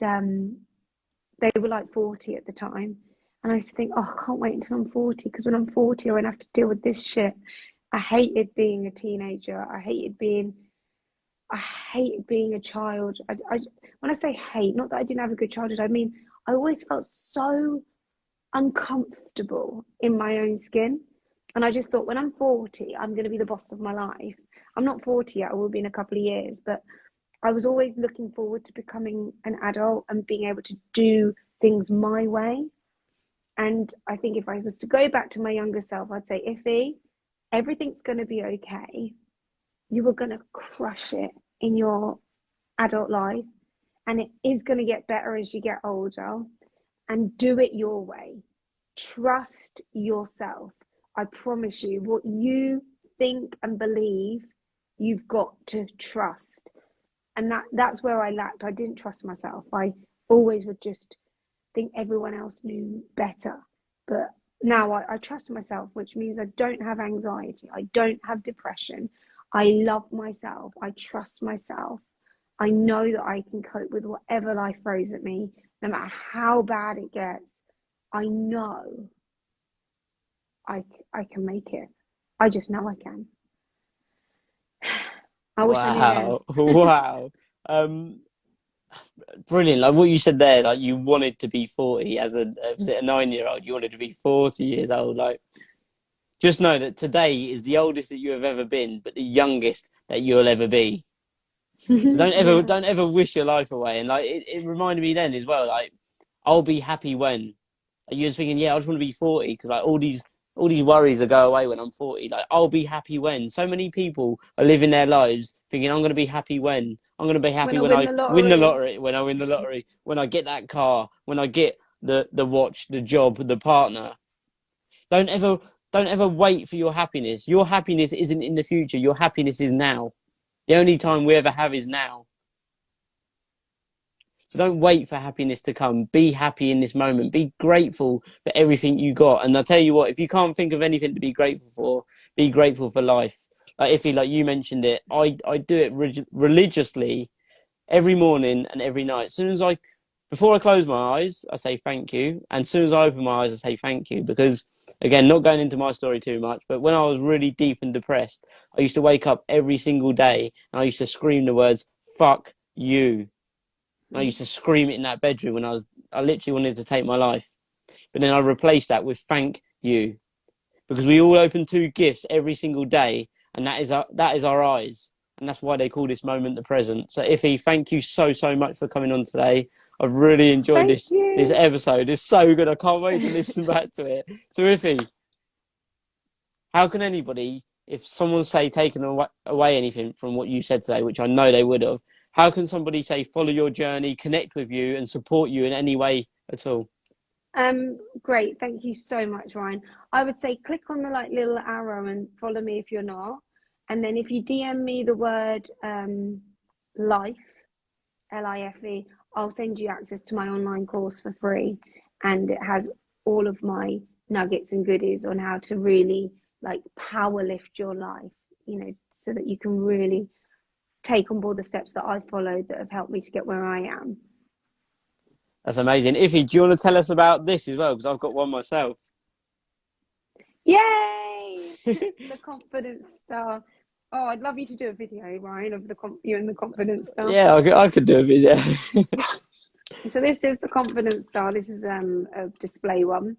they were like 40 at the time. And I used to think, oh, I can't wait until I'm 40, because when I'm 40, I won't have to deal with this shit. I hated being a teenager. I hated being a child. When I say hate, not that I didn't have a good childhood, I mean, I always felt so uncomfortable in my own skin. And I just thought, when I'm 40, I'm going to be the boss of my life. I'm not 40 yet, I will be in a couple of years, but I was always looking forward to becoming an adult and being able to do things my way. And I think if I was to go back to my younger self, I'd say, Ife, everything's going to be okay. You are going to crush it in your adult life, and it is going to get better as you get older, and do it your way. Trust yourself. I promise you, what you think and believe, you've got to trust. And that's where I lacked. I didn't trust myself. I always would just think everyone else knew better. But now I trust myself, which means I don't have anxiety. I don't have depression. I love myself. I trust myself. I know that I can cope with whatever life throws at me, no matter how bad it gets. I know I can make it. I just know I can. I wish I knew then. Wow. Wow. Um, Brilliant. Like what you said there, like you wanted to be 40 as was it a 9-year old? You wanted to be 40 years old. Like, just know that today is the oldest that you have ever been, but the youngest that you'll ever be. So Yeah. don't ever wish your life away. And like it reminded me then as well, like I'll be happy when. Like, you're just thinking, yeah, I just want to be 40 because like all these worries will go away when I'm 40. Like I'll be happy when. So many people are living their lives thinking I'm going to be happy when. I'm going to be When happy I when win I the win the lottery. lottery, when I win the lottery, when I get that car, when I get the watch, the job, the partner. Don't ever don't ever wait for your happiness. Your happiness isn't in the future. Your happiness is now. The only time we ever have is now. So don't wait for happiness to come. Be happy in this moment. Be grateful for everything you got. And I'll tell you what, if you can't think of anything to be grateful for, be grateful for life. Like Iffy, like you mentioned it, I do it religiously every morning and every night. Before I close my eyes, I say thank you. And as soon as I open my eyes, I say thank you. Because again, not going into my story too much, but when I was really deep and depressed, I used to wake up every single day and I used to scream the words, fuck you. I used to scream it in that bedroom when I literally wanted to take my life. But then I replaced that with thank you. Because we all open two gifts every single day, and that is our eyes. And that's why they call this moment the present. So Iffy, thank you so much for coming on today. I've really enjoyed Thank this you. episode. It's so good. I can't wait to listen back to it. So Iffy, how can anybody, if someone say taken away anything from what you said today, which I know they would have, how can somebody say follow your journey, connect with you, and support you in any way at all? Great. Thank you so much, Ryan. I would say click on the like little arrow and follow me if you're not. And then if you DM me the word life, LIFE, I'll send you access to my online course for free. And it has all of my nuggets and goodies on how to really like power lift your life, so that you can really take on board the steps that I followed that have helped me to get where I am. That's amazing. Iffy, do you want to tell us about this as well? Because I've got one myself. Yay! The confidence star. Oh, I'd love you to do a video, Ryan, of you and the confidence star. Yeah, I could do a video. So this is the confidence star. This is a display one,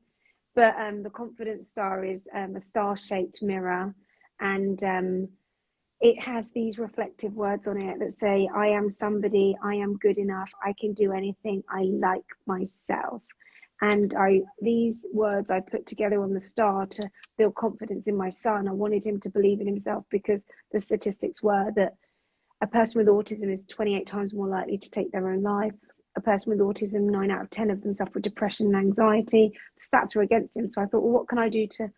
but the confidence star is a star-shaped mirror, and it has these reflective words on it that say, I am somebody, I am good enough, I can do anything, I like myself. And these words I put together on the star to build confidence in my son. I wanted him to believe in himself because the statistics were that a person with autism is 28 times more likely to take their own life. A person with autism, 9 out of 10 of them suffer depression and anxiety. The stats were against him. So I thought, well, what can I do to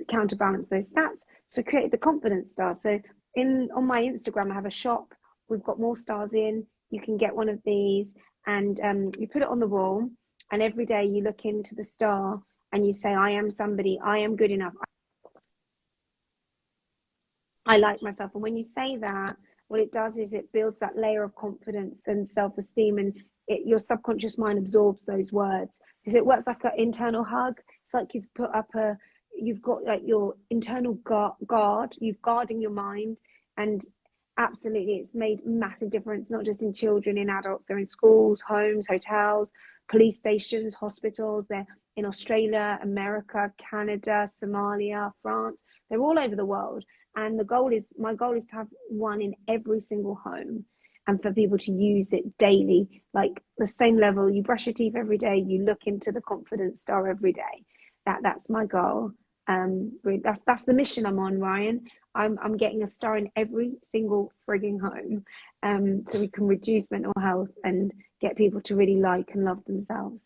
counterbalance those stats? So I created the confidence star. So on my Instagram, I have a shop. We've got more stars in. You can get one of these, and you put it on the wall. And every day you look into the star and you say, I am somebody, I am good enough, I like myself. And when you say that, what it does is it builds that layer of confidence and self-esteem, and your subconscious mind absorbs those words, because it works like an internal hug. It's like you've got like your internal guard, you've guarding your mind. And absolutely, it's made massive difference, not just in children, in adults. They're in schools, homes, hotels, police stations, hospitals. They're in Australia, America, Canada, Somalia, France. They're all over the world. And my goal is to have one in every single home, and for people to use it daily, like the same level. You brush your teeth every day, you look into the confidence star every day. That's my goal. That's the mission I'm on, Ryan. I'm getting a star in every single frigging home, so we can reduce mental health and get people to really like and love themselves.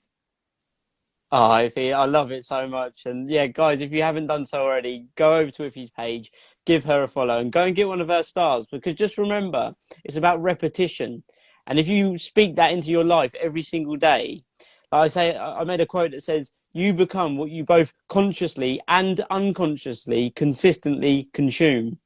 Oh, Iffy, I love it so much. And yeah, guys, if you haven't done so already, go over to Iffy's page, give her a follow, and go and get one of her stars. Because just remember, it's about repetition. And if you speak that into your life every single day, like I say, I made a quote that says, you become what you both consciously and unconsciously consistently consume.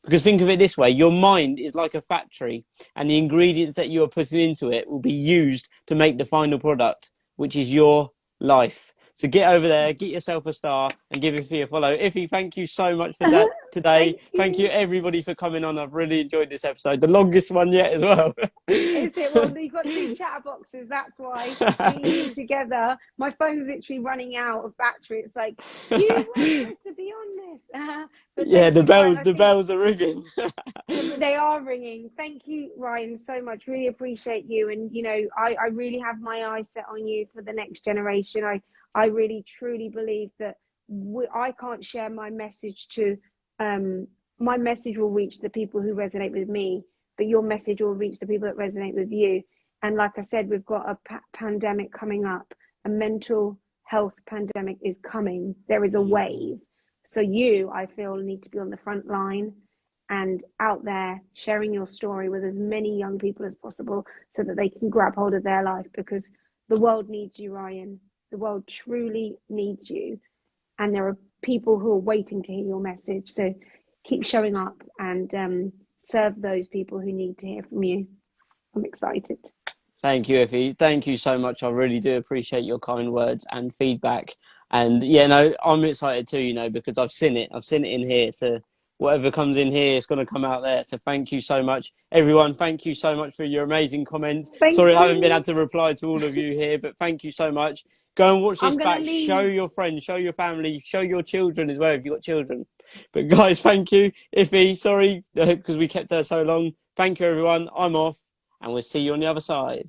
Because think of it this way, your mind is like a factory, and the ingredients that you are putting into it will be used to make the final product, which is your life. So get over there, get yourself a star, and give Ife a follow. Ife, thank you so much for that today. Thank you everybody for coming on. I've really enjoyed this episode, the longest one yet as well. Is it? Well, you've got two chat boxes. That's why me and you together. My phone's literally running out of battery. It's like, you were supposed to be on this. But Yeah, thank you, Ryan. the bells are ringing. They are ringing. Thank you, Ryan, so much. Really appreciate you. And, you know, I really have my eyes set on you for the next generation. I really, truly believe that I can't share my message to, my message will reach the people who resonate with me, but your message will reach the people that resonate with you. And like I said, we've got a pandemic coming up. A mental health pandemic is coming. There is a wave. So you, I feel, need to be on the front line and out there sharing your story with as many young people as possible so that they can grab hold of their life, because the world needs you, Ryan. The world truly needs you. And there are people who are waiting to hear your message. So keep showing up and serve those people who need to hear from you. I'm excited. Thank you, Ife. Thank you so much. I really do appreciate your kind words and feedback. And yeah, no, I'm excited too, you know, because I've seen it. I've seen it in here. So whatever comes in here, it's going to come out there. So thank you so much, everyone. Thank you so much for your amazing comments. Thank Sorry, you. I haven't been able to reply to all of you here, but thank you so much. Go and watch this back. leave. Show your friends, show your family, show your children as well if you've got children. But guys, thank you. Ife, sorry, because we kept her so long. Thank you, everyone. I'm off, and we'll see you on the other side.